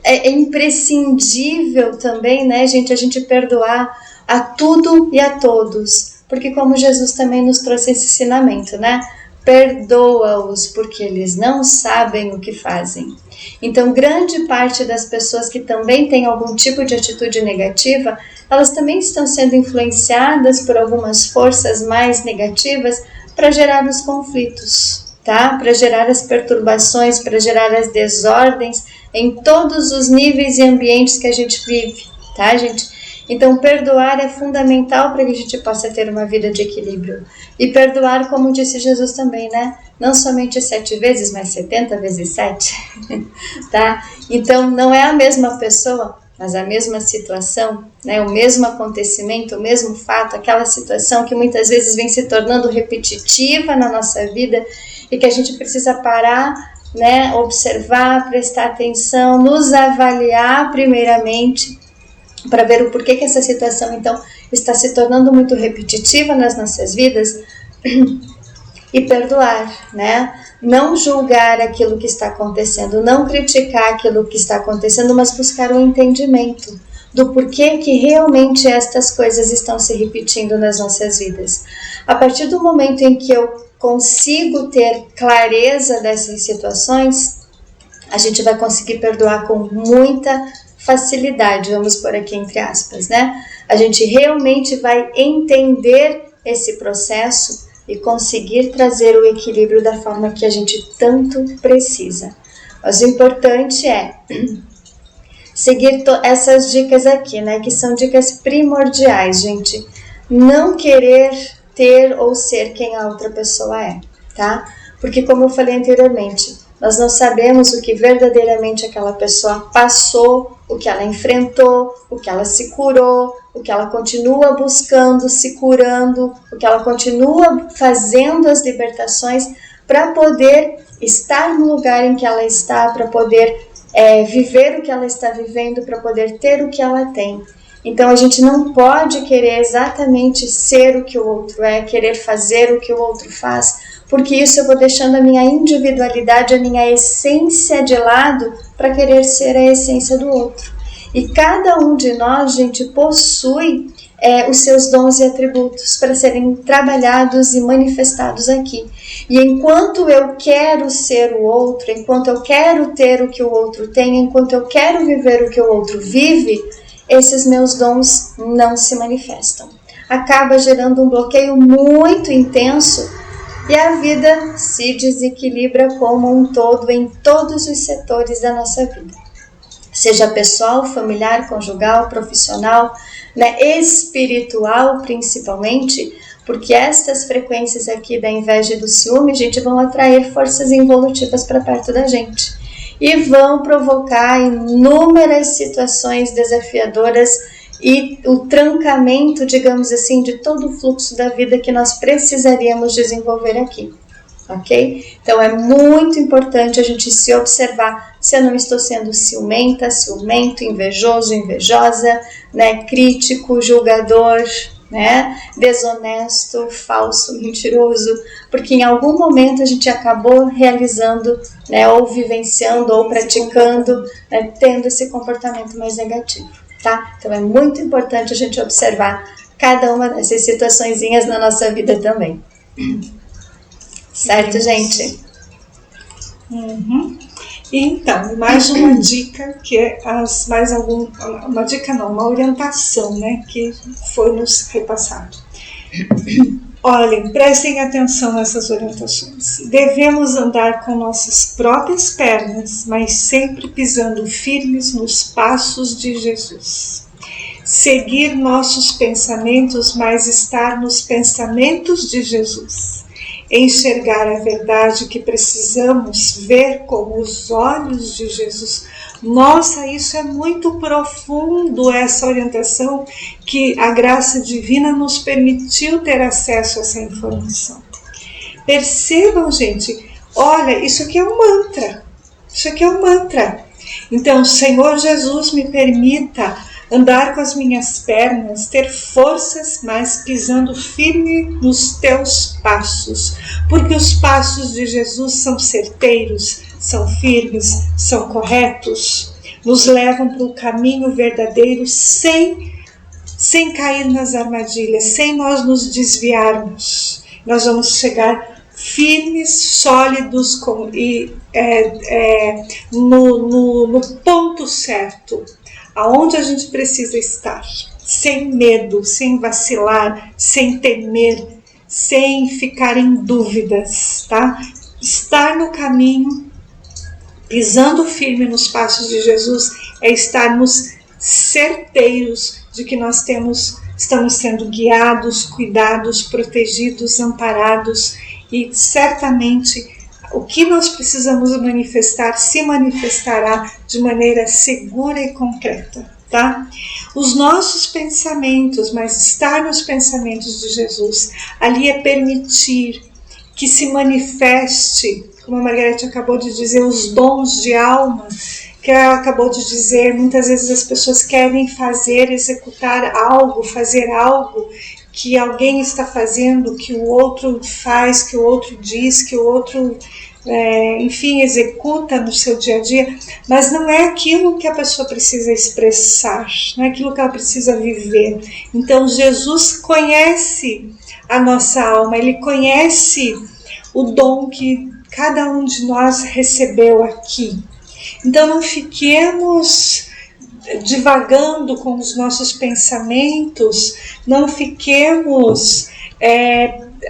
É imprescindível também, né, gente, a gente perdoar a tudo e a todos, porque como Jesus também nos trouxe esse ensinamento, né? Perdoa-os, porque eles não sabem o que fazem. Então, grande parte das pessoas que também têm algum tipo de atitude negativa, elas também estão sendo influenciadas por algumas forças mais negativas para gerar os conflitos, tá? Para gerar as perturbações, para gerar as desordens em todos os níveis e ambientes que a gente vive, tá, gente? Então, perdoar é fundamental para que a gente possa ter uma vida de equilíbrio. E perdoar, como disse Jesus também, né? Não somente 7 vezes, mas 70 vezes 7, tá? Então, não é a mesma pessoa, mas a mesma situação, né? O mesmo acontecimento, o mesmo fato, aquela situação que muitas vezes vem se tornando repetitiva na nossa vida e que a gente precisa parar, né? Observar, prestar atenção, nos avaliar primeiramente, para ver o porquê que essa situação, então, está se tornando muito repetitiva nas nossas vidas, e perdoar, né? Não julgar aquilo que está acontecendo, não criticar aquilo que está acontecendo, mas buscar um entendimento do porquê que realmente estas coisas estão se repetindo nas nossas vidas. A partir do momento em que eu consigo ter clareza dessas situações, a gente vai conseguir perdoar com muita facilidade, vamos por aqui entre aspas, né? A gente realmente vai entender esse processo e conseguir trazer o equilíbrio da forma que a gente tanto precisa. Mas o importante é seguir essas dicas aqui, né? Que são dicas primordiais, gente. Não querer ter ou ser quem a outra pessoa é, tá? Porque como eu falei anteriormente, nós não sabemos o que verdadeiramente aquela pessoa passou, o que ela enfrentou, o que ela se curou, o que ela continua buscando, se curando, o que ela continua fazendo as libertações para poder estar no lugar em que ela está, para poder viver o que ela está vivendo, para poder ter o que ela tem. Então a gente não pode querer exatamente ser o que o outro é, querer fazer o que o outro faz, porque isso eu vou deixando a minha individualidade, a minha essência de lado para querer ser a essência do outro. E cada um de nós, gente, possui os seus dons e atributos para serem trabalhados e manifestados aqui. E enquanto eu quero ser o outro, enquanto eu quero ter o que o outro tem, enquanto eu quero viver o que o outro vive, esses meus dons não se manifestam. Acaba gerando um bloqueio muito intenso e a vida se desequilibra como um todo em todos os setores da nossa vida. Seja pessoal, familiar, conjugal, profissional, né, espiritual principalmente, porque estas frequências aqui da inveja e do ciúme, gente, vão atrair forças involutivas para perto da gente e vão provocar inúmeras situações desafiadoras e o trancamento, digamos assim, de todo o fluxo da vida que nós precisaríamos desenvolver aqui, ok? Então é muito importante a gente se observar se eu não estou sendo ciumenta, ciumento, invejoso, invejosa, né, crítico, julgador, né, desonesto, falso, mentiroso, porque em algum momento a gente acabou realizando, né, ou vivenciando, ou praticando, né, tendo esse comportamento mais negativo. Tá? Então é muito importante a gente observar cada uma dessas situaçõezinhas na nossa vida também. Certo, gente? Uhum. Então, mais uma dica que é uma dica não, uma orientação, né, que foi nos repassado. Olhem, prestem atenção nessas orientações. Devemos andar com nossas próprias pernas, mas sempre pisando firmes nos passos de Jesus. Seguir nossos pensamentos, mas estar nos pensamentos de Jesus. Enxergar a verdade que precisamos ver com os olhos de Jesus. Nossa, isso é muito profundo, essa orientação que a graça divina nos permitiu ter acesso a essa informação. Percebam, gente, olha, isso aqui é um mantra. Isso aqui é um mantra. Então, Senhor Jesus, me permita andar com as minhas pernas, ter forças, mas pisando firme nos teus passos, porque os passos de Jesus são certeiros, são firmes, são corretos, nos levam para o caminho verdadeiro sem cair nas armadilhas, sem nós nos desviarmos. Nós vamos chegar firmes, sólidos no ponto certo, aonde a gente precisa estar, sem medo, sem vacilar, sem temer, sem ficar em dúvidas, tá? Estar no caminho, pisando firme nos passos de Jesus, é estarmos certeiros de que nós estamos sendo guiados, cuidados, protegidos, amparados, e certamente o que nós precisamos manifestar se manifestará de maneira segura e concreta, tá? Os nossos pensamentos, mas estar nos pensamentos de Jesus, ali é permitir que se manifeste, como a Margarete acabou de dizer, os dons de alma, que ela acabou de dizer. Muitas vezes as pessoas querem executar algo, fazer algo que alguém está fazendo, que o outro faz, que o outro diz, que o outro, enfim, executa no seu dia a dia, mas não é aquilo que a pessoa precisa expressar, não é aquilo que ela precisa viver. Então Jesus conhece a nossa alma, Ele conhece o dom que cada um de nós recebeu aqui. Então não fiquemos divagando com os nossos pensamentos, não fiquemos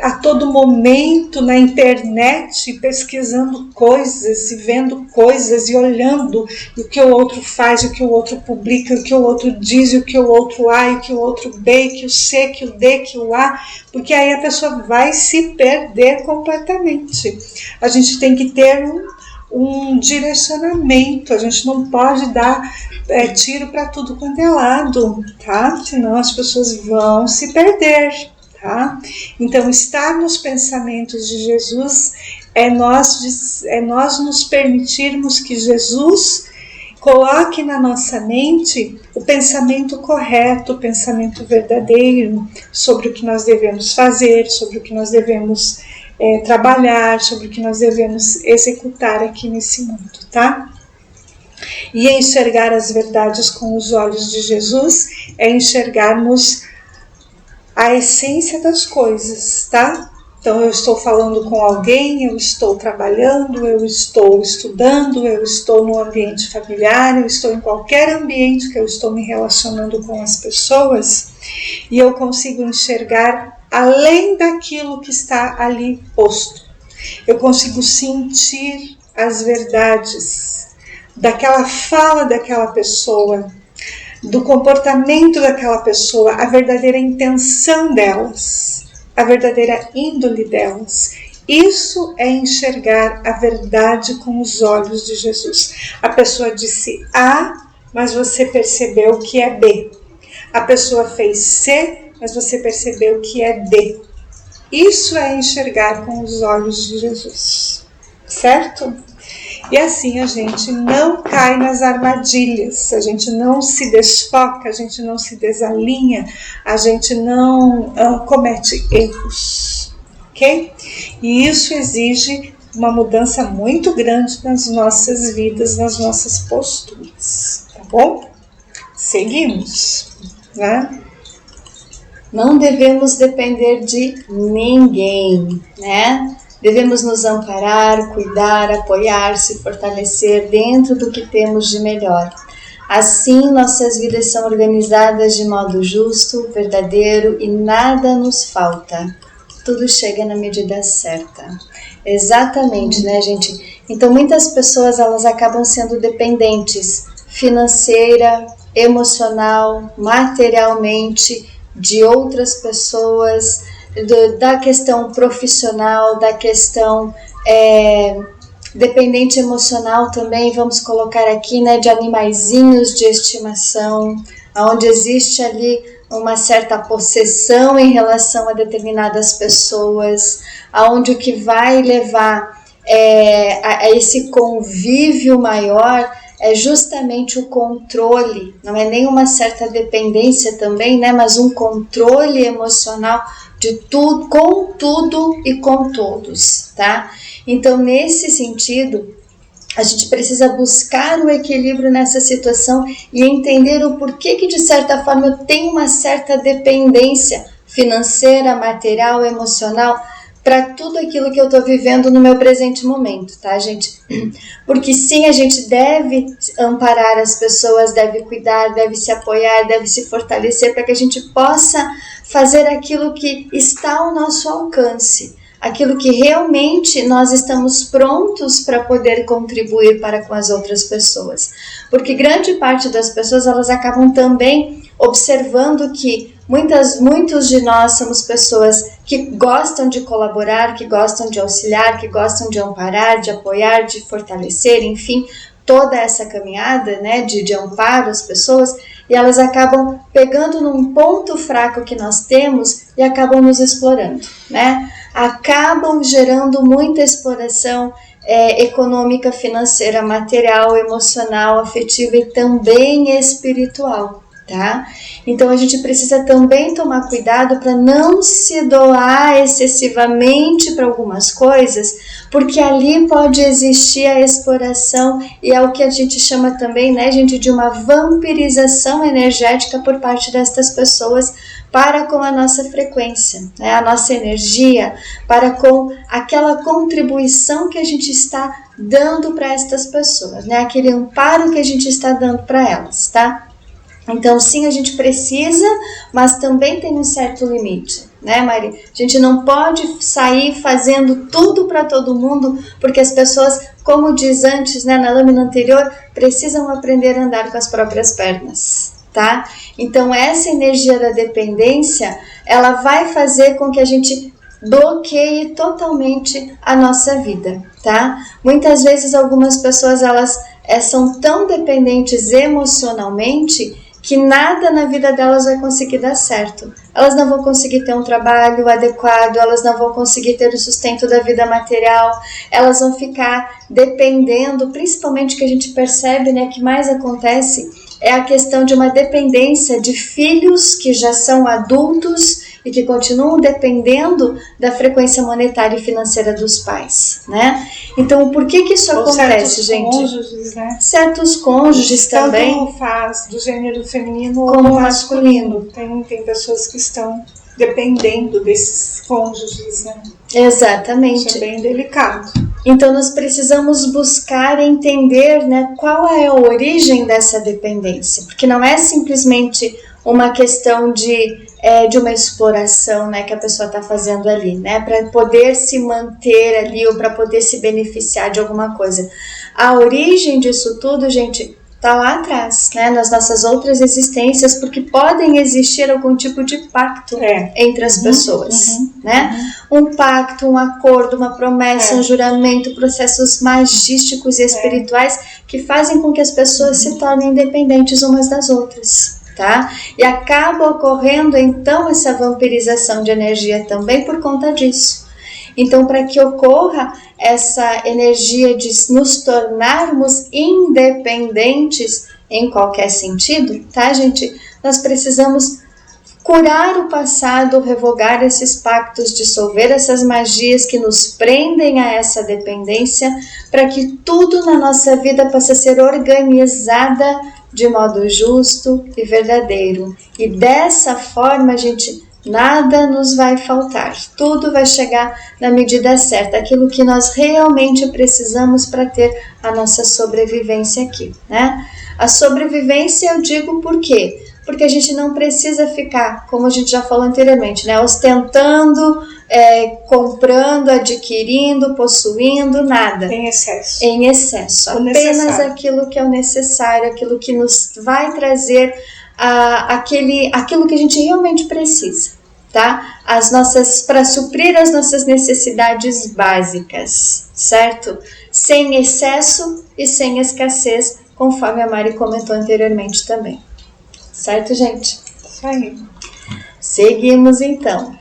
a todo momento na internet pesquisando coisas e vendo coisas e olhando o que o outro faz, o que o outro publica, o que o outro diz, o que o outro A, o que o outro B, que o C, que o D, que o A, porque aí a pessoa vai se perder completamente. A gente tem que ter um direcionamento, a gente não pode dar tiro para tudo quanto é lado, tá? Senão as pessoas vão se perder, tá? Então, estar nos pensamentos de Jesus é nós nos permitirmos que Jesus coloque na nossa mente o pensamento correto, o pensamento verdadeiro sobre o que nós devemos fazer, sobre o que nós devemos trabalhar, sobre o que nós devemos executar aqui nesse mundo, tá? E enxergar as verdades com os olhos de Jesus é enxergarmos a essência das coisas, tá? Então eu estou falando com alguém, eu estou trabalhando, eu estou estudando, eu estou no ambiente familiar, eu estou em qualquer ambiente que eu estou me relacionando com as pessoas, e eu consigo enxergar além daquilo que está ali posto. Eu consigo sentir as verdades daquela fala daquela pessoa, do comportamento daquela pessoa, a verdadeira intenção delas, a verdadeira índole delas. Isso é enxergar a verdade com os olhos de Jesus. A pessoa disse A, mas você percebeu que é B. A pessoa fez C, mas você percebeu que é D. Isso é enxergar com os olhos de Jesus, certo? E assim a gente não cai nas armadilhas, a gente não se desfoca, a gente não se desalinha, a gente não comete erros, ok? E isso exige uma mudança muito grande nas nossas vidas, nas nossas posturas, tá bom? Seguimos, né? Não devemos depender de ninguém, né? Devemos nos amparar, cuidar, apoiar, se fortalecer dentro do que temos de melhor. Assim, nossas vidas são organizadas de modo justo, verdadeiro e nada nos falta. tudo chega na medida certa. Exatamente, né, gente? Então, muitas pessoas, elas acabam sendo dependentes financeira, emocional, materialmente, de outras pessoas, da questão profissional, da questão dependente emocional também, vamos colocar aqui, né, de animaizinhos de estimação, onde existe ali uma certa possessão em relação a determinadas pessoas, aonde o que vai levar a esse convívio maior é justamente o controle, não é nem uma certa dependência também, né, mas um controle emocional de tudo, com tudo e com todos, tá? Então, nesse sentido, a gente precisa buscar o equilíbrio nessa situação e entender o porquê que, de certa forma, eu tenho uma certa dependência financeira, material, emocional, para tudo aquilo que eu estou vivendo no meu presente momento, tá, gente? Porque sim, a gente deve amparar as pessoas, deve cuidar, deve se apoiar, deve se fortalecer para que a gente possa fazer aquilo que está ao nosso alcance, aquilo que realmente nós estamos prontos para poder contribuir para com as outras pessoas. Porque grande parte das pessoas, elas acabam também observando que muitos de nós somos pessoas que gostam de colaborar, que gostam de auxiliar, que gostam de amparar, de apoiar, de fortalecer, enfim, toda essa caminhada, né, de amparo às pessoas, e elas acabam pegando num ponto fraco que nós temos e acabam nos explorando, né? Acabam gerando muita exploração econômica, financeira, material, emocional, afetiva e também espiritual. Tá? Então a gente precisa também tomar cuidado para não se doar excessivamente para algumas coisas, porque ali pode existir a exploração e é o que a gente chama também, né, gente, de uma vampirização energética por parte destas pessoas para com a nossa frequência, né, a nossa energia, para com aquela contribuição que a gente está dando para estas pessoas, né, aquele amparo que a gente está dando para elas, tá? Então, sim, a gente precisa, mas também tem um certo limite, né, Mari? A gente não pode sair fazendo tudo para todo mundo, porque as pessoas, como diz antes, né, na lâmina anterior, precisam aprender a andar com as próprias pernas, tá? Então, essa energia da dependência, ela vai fazer com que a gente bloqueie totalmente a nossa vida, tá? Muitas vezes, algumas pessoas, elas são tão dependentes emocionalmente que nada na vida delas vai conseguir dar certo. Elas não vão conseguir ter um trabalho adequado, elas não vão conseguir ter o sustento da vida material, elas vão ficar dependendo, principalmente que a gente percebe, né, que mais acontece é a questão de uma dependência de filhos que já são adultos e que continuam dependendo da frequência monetária e financeira dos pais, né? Então, por que isso acontece, gente? Cônjuges, né? Certos cônjuges também. Tanto faz do gênero feminino como ou masculino. Tem pessoas que estão dependendo desses cônjuges, né? Exatamente. Isso é bem delicado. Então, nós precisamos buscar entender, né, qual é a origem dessa dependência, porque não é simplesmente uma questão de uma exploração, né, que a pessoa está fazendo ali, né, para poder se manter ali ou para poder se beneficiar de alguma coisa. A origem disso tudo, gente, está lá atrás, né, nas nossas outras existências, porque podem existir algum tipo de pacto entre as pessoas, né? Um pacto, um acordo, uma promessa, um juramento, processos magísticos e espirituais que fazem com que as pessoas se tornem independentes umas das outras, tá? E acaba ocorrendo então essa vampirização de energia também por conta disso. Então, para que ocorra essa energia de nos tornarmos independentes em qualquer sentido, tá, gente? Nós precisamos curar o passado, revogar esses pactos, dissolver essas magias que nos prendem a essa dependência, para que tudo na nossa vida possa ser organizada de modo justo e verdadeiro. E dessa forma, gente, nada nos vai faltar, tudo vai chegar na medida certa, aquilo que nós realmente precisamos para ter a nossa sobrevivência aqui, né? A sobrevivência eu digo por quê? porque a gente não precisa ficar, como a gente já falou anteriormente, né, ostentando, comprando, adquirindo, possuindo, nada. Em excesso. Em excesso. Apenas aquilo que é o necessário, aquilo que nos vai trazer aquilo que a gente realmente precisa, tá? Para suprir as nossas necessidades básicas, certo? Sem excesso e sem escassez, conforme a Mari comentou anteriormente também. Certo, gente? Isso aí. Seguimos então.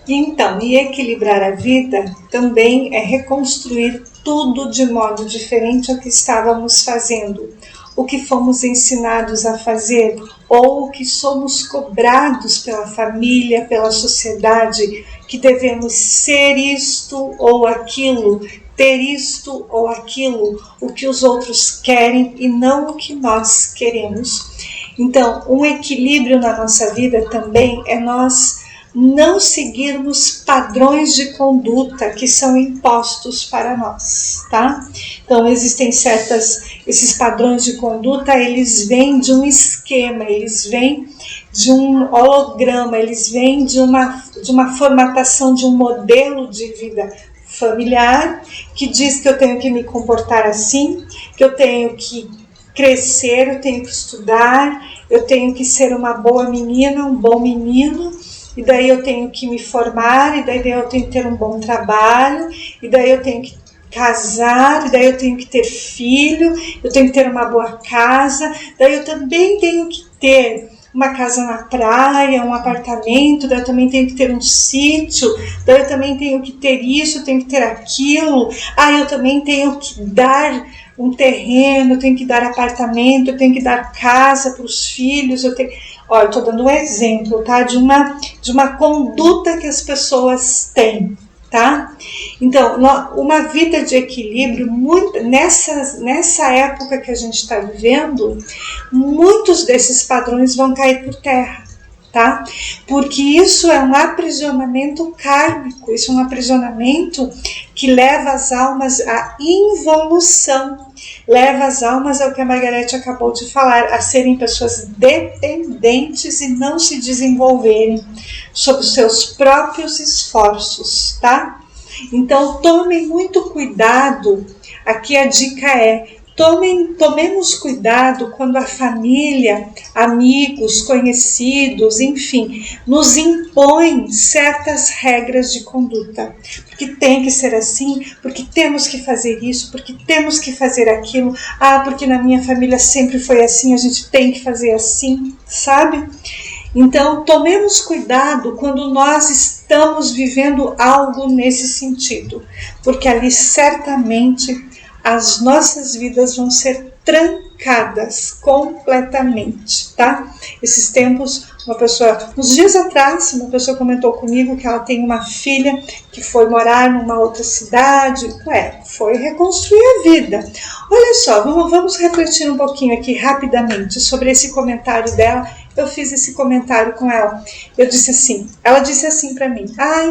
Então, e equilibrar a vida também é reconstruir tudo de modo diferente ao que estávamos fazendo, o que fomos ensinados a fazer ou o que somos cobrados pela família, pela sociedade, que devemos ser isto ou aquilo, ter isto ou aquilo, o que os outros querem e não o que nós queremos. Então, um equilíbrio na nossa vida também é nós não seguirmos padrões de conduta que são impostos para nós, tá? Então, existem esses padrões de conduta, eles vêm de um esquema, eles vêm de um holograma, eles vêm de uma formatação de um modelo de vida familiar que diz que eu tenho que me comportar assim, que eu tenho que crescer, eu tenho que estudar, eu tenho que ser uma boa menina, um bom menino, e daí eu tenho que me formar, e daí eu tenho que ter um bom trabalho, e daí eu tenho que casar, e daí eu tenho que ter filho, eu tenho que ter uma boa casa, daí eu também tenho que ter uma casa na praia, um apartamento, daí eu também tenho que ter um sítio, daí eu também tenho que ter isso, eu tenho que ter aquilo, eu também tenho que dar um terreno, eu tenho que dar apartamento, eu tenho que dar casa para os filhos, Olha, eu estou dando um exemplo, tá? De uma conduta que as pessoas têm, tá? Então, uma vida de equilíbrio, nessa época que a gente está vivendo, muitos desses padrões vão cair por terra, tá? Porque isso é um aprisionamento kármico, isso é um aprisionamento que leva as almas à involução, leva as almas ao que a Margarete acabou de falar, a serem pessoas dependentes e não se desenvolverem sob os seus próprios esforços, tá? Então, tomem muito cuidado, aqui a dica tomemos cuidado quando a família, amigos, conhecidos, enfim, nos impõem certas regras de conduta. Porque tem que ser assim, porque temos que fazer isso, porque temos que fazer aquilo. Porque na minha família sempre foi assim, a gente tem que fazer assim, sabe? Então, tomemos cuidado quando nós estamos vivendo algo nesse sentido, porque ali certamente as nossas vidas vão ser trancadas completamente, tá? Esses tempos, uns dias atrás, uma pessoa comentou comigo que ela tem uma filha que foi morar numa outra cidade, foi reconstruir a vida. Olha só, vamos refletir um pouquinho aqui rapidamente sobre esse comentário dela. Eu fiz esse comentário com ela. Ela disse assim para mim: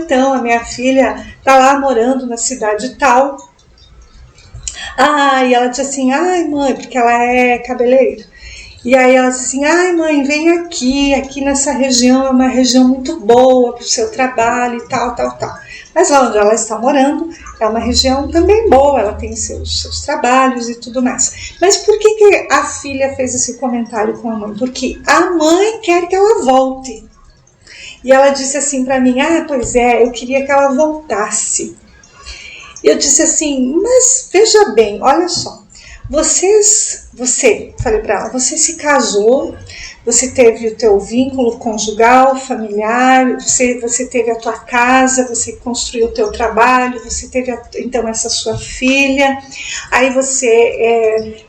então a minha filha tá lá morando na cidade tal. E ela disse assim: mãe, porque ela é cabeleireira. E aí ela disse assim: mãe, vem aqui nessa região, é uma região muito boa para o seu trabalho e tal. Mas lá onde ela está morando é uma região também boa, ela tem seus trabalhos e tudo mais. Mas por que a filha fez esse comentário com a mãe? Porque a mãe quer que ela volte. E ela disse assim para mim: pois é, eu queria que ela voltasse. E eu disse assim: mas veja bem, olha só, falei para ela, você se casou, você teve o teu vínculo conjugal, familiar, você teve a tua casa, você construiu o teu trabalho, você teve então essa sua filha, aí você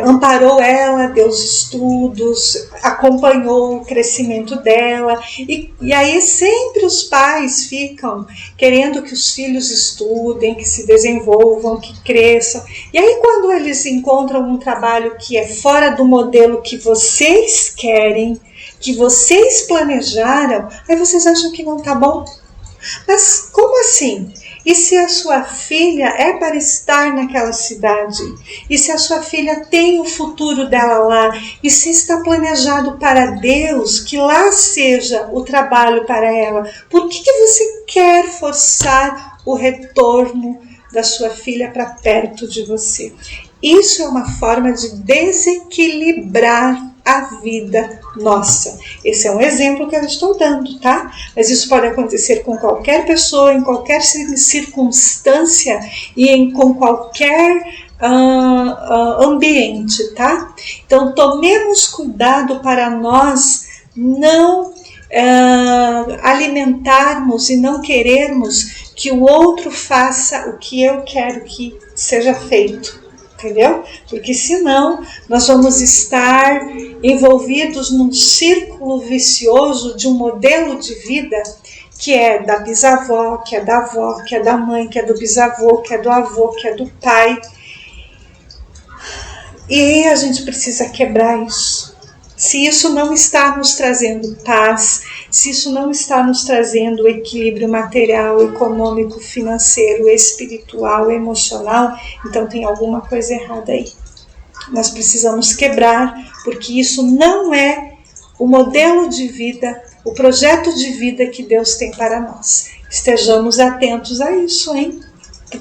amparou ela, deu os estudos, acompanhou o crescimento dela, e aí sempre os pais ficam querendo que os filhos estudem, que se desenvolvam, que cresçam, e aí quando eles encontram um trabalho que é fora do modelo que vocês querem, que vocês planejaram, aí vocês acham que não tá bom? Mas como assim? E se a sua filha é para estar naquela cidade? E se a sua filha tem o futuro dela lá? E se está planejado para Deus que lá seja o trabalho para ela? Por que você quer forçar o retorno da sua filha para perto de você? Isso é uma forma de desequilibrar a vida nossa. Esse é um exemplo que eu estou dando, tá? Mas isso pode acontecer com qualquer pessoa, em qualquer circunstância e com qualquer ambiente, tá? Então, tomemos cuidado para nós não alimentarmos e não querermos que o outro faça o que eu quero que seja feito. Entendeu? Porque senão nós vamos estar envolvidos num círculo vicioso de um modelo de vida que é da bisavó, que é da avó, que é da mãe, que é do bisavô, que é do avô, que é do pai. E a gente precisa quebrar isso. Se isso não está nos trazendo paz, se isso não está nos trazendo equilíbrio material, econômico, financeiro, espiritual, emocional, então tem alguma coisa errada aí. Nós precisamos quebrar, porque isso não é o modelo de vida, o projeto de vida que Deus tem para nós. Estejamos atentos a isso, hein?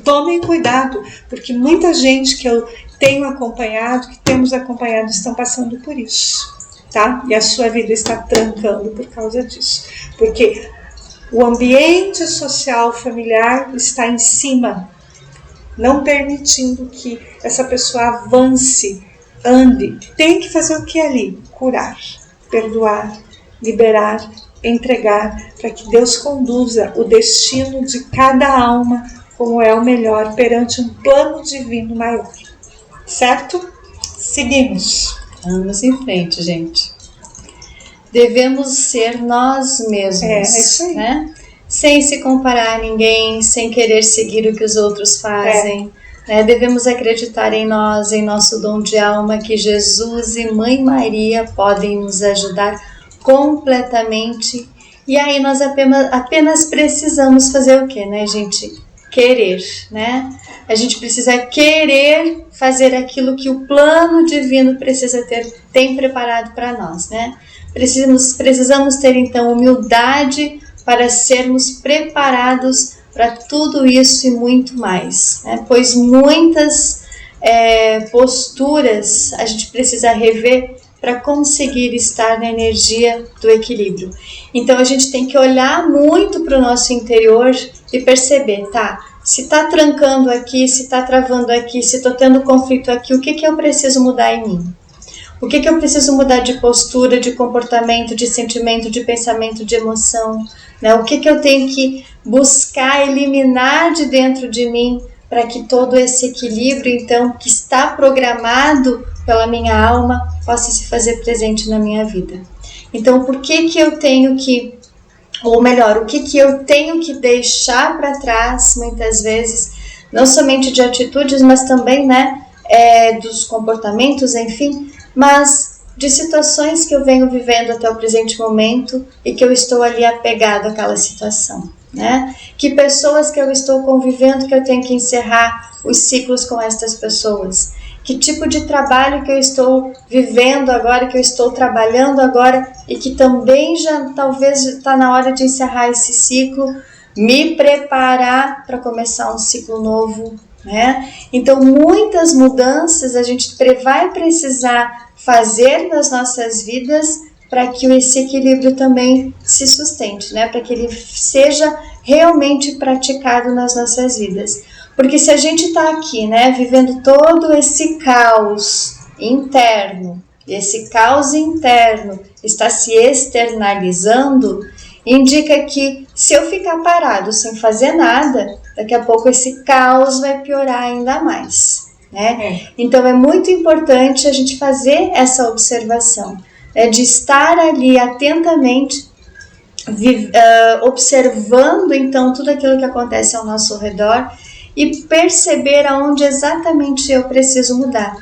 Tomem cuidado, porque muita gente que eu tenho acompanhado, que temos acompanhado, estão passando por isso. Tá? E a sua vida está trancando por causa disso. Porque o ambiente social familiar está em cima, não permitindo que essa pessoa avance, ande. Tem que fazer o que ali? Curar, perdoar, liberar, entregar, para que Deus conduza o destino de cada alma como é o melhor perante um plano divino maior. Certo? Seguimos. Vamos em frente, gente. Devemos ser nós mesmos, é isso aí. Né? Sem se comparar a ninguém, sem querer seguir o que os outros fazem. Né? Devemos acreditar em nós, em nosso dom de alma, que Jesus e Mãe Maria podem nos ajudar completamente. E aí nós apenas precisamos fazer o quê, né, gente? Querer, né? A gente precisa querer fazer aquilo que o plano divino tem preparado para nós, né? Precisamos ter então humildade para sermos preparados para tudo isso e muito mais, né? Pois muitas posturas a gente precisa rever para conseguir estar na energia do equilíbrio. Então a gente tem que olhar muito para o nosso interior e perceber, tá? Se está trancando aqui, se está travando aqui, se estou tendo conflito aqui, o que eu preciso mudar em mim? O que eu preciso mudar de postura, de comportamento, de sentimento, de pensamento, de emoção? Né? O que eu tenho que buscar eliminar de dentro de mim para que todo esse equilíbrio, então, que está programado pela minha alma, possa se fazer presente na minha vida? Então, por que eu tenho que, ou melhor, o que eu tenho que deixar para trás, muitas vezes, não somente de atitudes, mas também, né, dos comportamentos, enfim, mas de situações que eu venho vivendo até o presente momento e que eu estou ali apegado àquela situação, né? Que pessoas que eu estou convivendo que eu tenho que encerrar os ciclos com estas pessoas? Que tipo de trabalho que eu estou vivendo agora, que eu estou trabalhando agora e que também já talvez está na hora de encerrar esse ciclo, me preparar para começar um ciclo novo, né? Então muitas mudanças a gente vai precisar fazer nas nossas vidas para que esse equilíbrio também se sustente, né? Para que ele seja realmente praticado nas nossas vidas. Porque se a gente está aqui, né, vivendo todo esse caos interno, e esse caos interno está se externalizando, indica que se eu ficar parado sem fazer nada, daqui a pouco esse caos vai piorar ainda mais, né? Então é muito importante a gente fazer essa observação, de estar ali atentamente observando então tudo aquilo que acontece ao nosso redor e perceber aonde exatamente eu preciso mudar.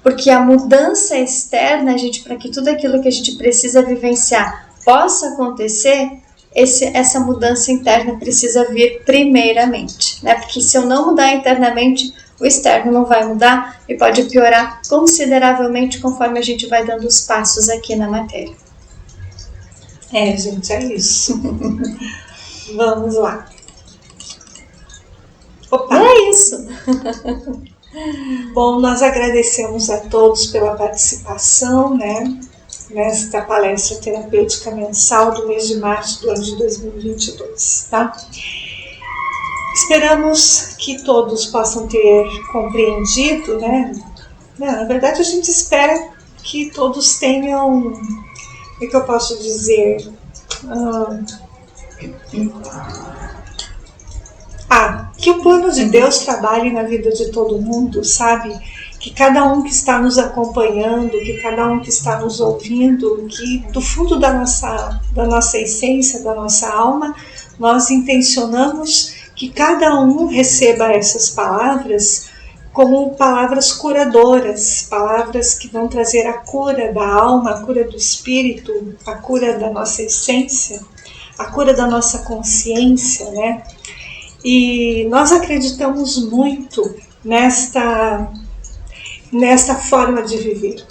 Porque a mudança externa, gente, para que tudo aquilo que a gente precisa vivenciar possa acontecer, essa mudança interna precisa vir primeiramente, né? Porque se eu não mudar internamente, o externo não vai mudar e pode piorar consideravelmente conforme a gente vai dando os passos aqui na matéria. Gente, é isso. Vamos lá. Opa! É isso! Bom, nós agradecemos a todos pela participação, né? Nesta palestra terapêutica mensal do mês de março do ano de 2022, tá? Esperamos que todos possam ter compreendido, né? Na verdade, a gente espera que todos tenham, o que eu posso dizer? Que o plano de Deus trabalhe na vida de todo mundo, sabe? Que cada um que está nos acompanhando, que cada um que está nos ouvindo, que do fundo da nossa essência, da nossa alma, nós intencionamos que cada um receba essas palavras como palavras curadoras, palavras que vão trazer a cura da alma, a cura do espírito, a cura da nossa essência, a cura da nossa consciência, né? E nós acreditamos muito nesta forma de viver,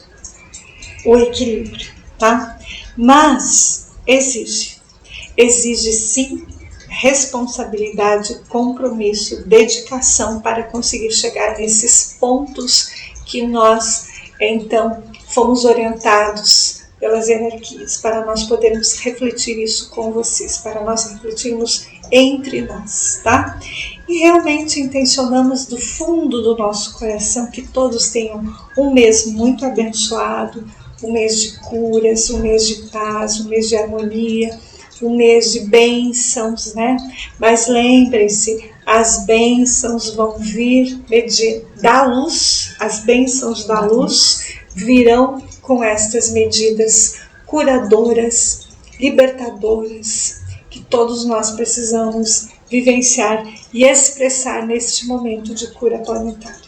o equilíbrio, tá? Mas exige sim responsabilidade, compromisso, dedicação para conseguir chegar nesses pontos que nós, então, fomos orientados pelas hierarquias, para nós podermos refletir isso com vocês, para nós refletirmos entre nós, tá? E realmente intencionamos do fundo do nosso coração que todos tenham um mês muito abençoado, um mês de curas, um mês de paz, um mês de harmonia, um mês de bênçãos, né? Mas lembrem-se, as bênçãos vão vir da luz, as bênçãos da luz virão com estas medidas curadoras, libertadoras, que todos nós precisamos vivenciar e expressar neste momento de cura planetária.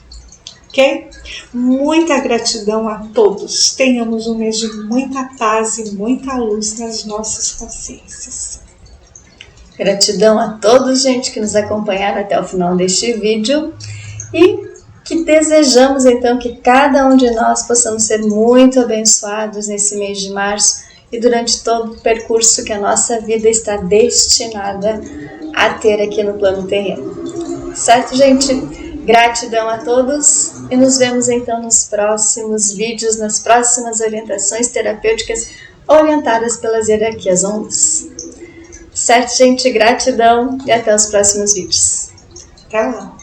Ok? Muita gratidão a todos. Tenhamos um mês de muita paz e muita luz nas nossas consciências. Gratidão a todos, gente, que nos acompanharam até o final deste vídeo e que desejamos então que cada um de nós possamos ser muito abençoados nesse mês de março e durante todo o percurso que a nossa vida está destinada a ter aqui no plano terreno. Certo, gente? Gratidão a todos e nos vemos então nos próximos vídeos, nas próximas orientações terapêuticas orientadas pelas hierarquias ONUs. Certo, gente? Gratidão e até os próximos vídeos. Até lá!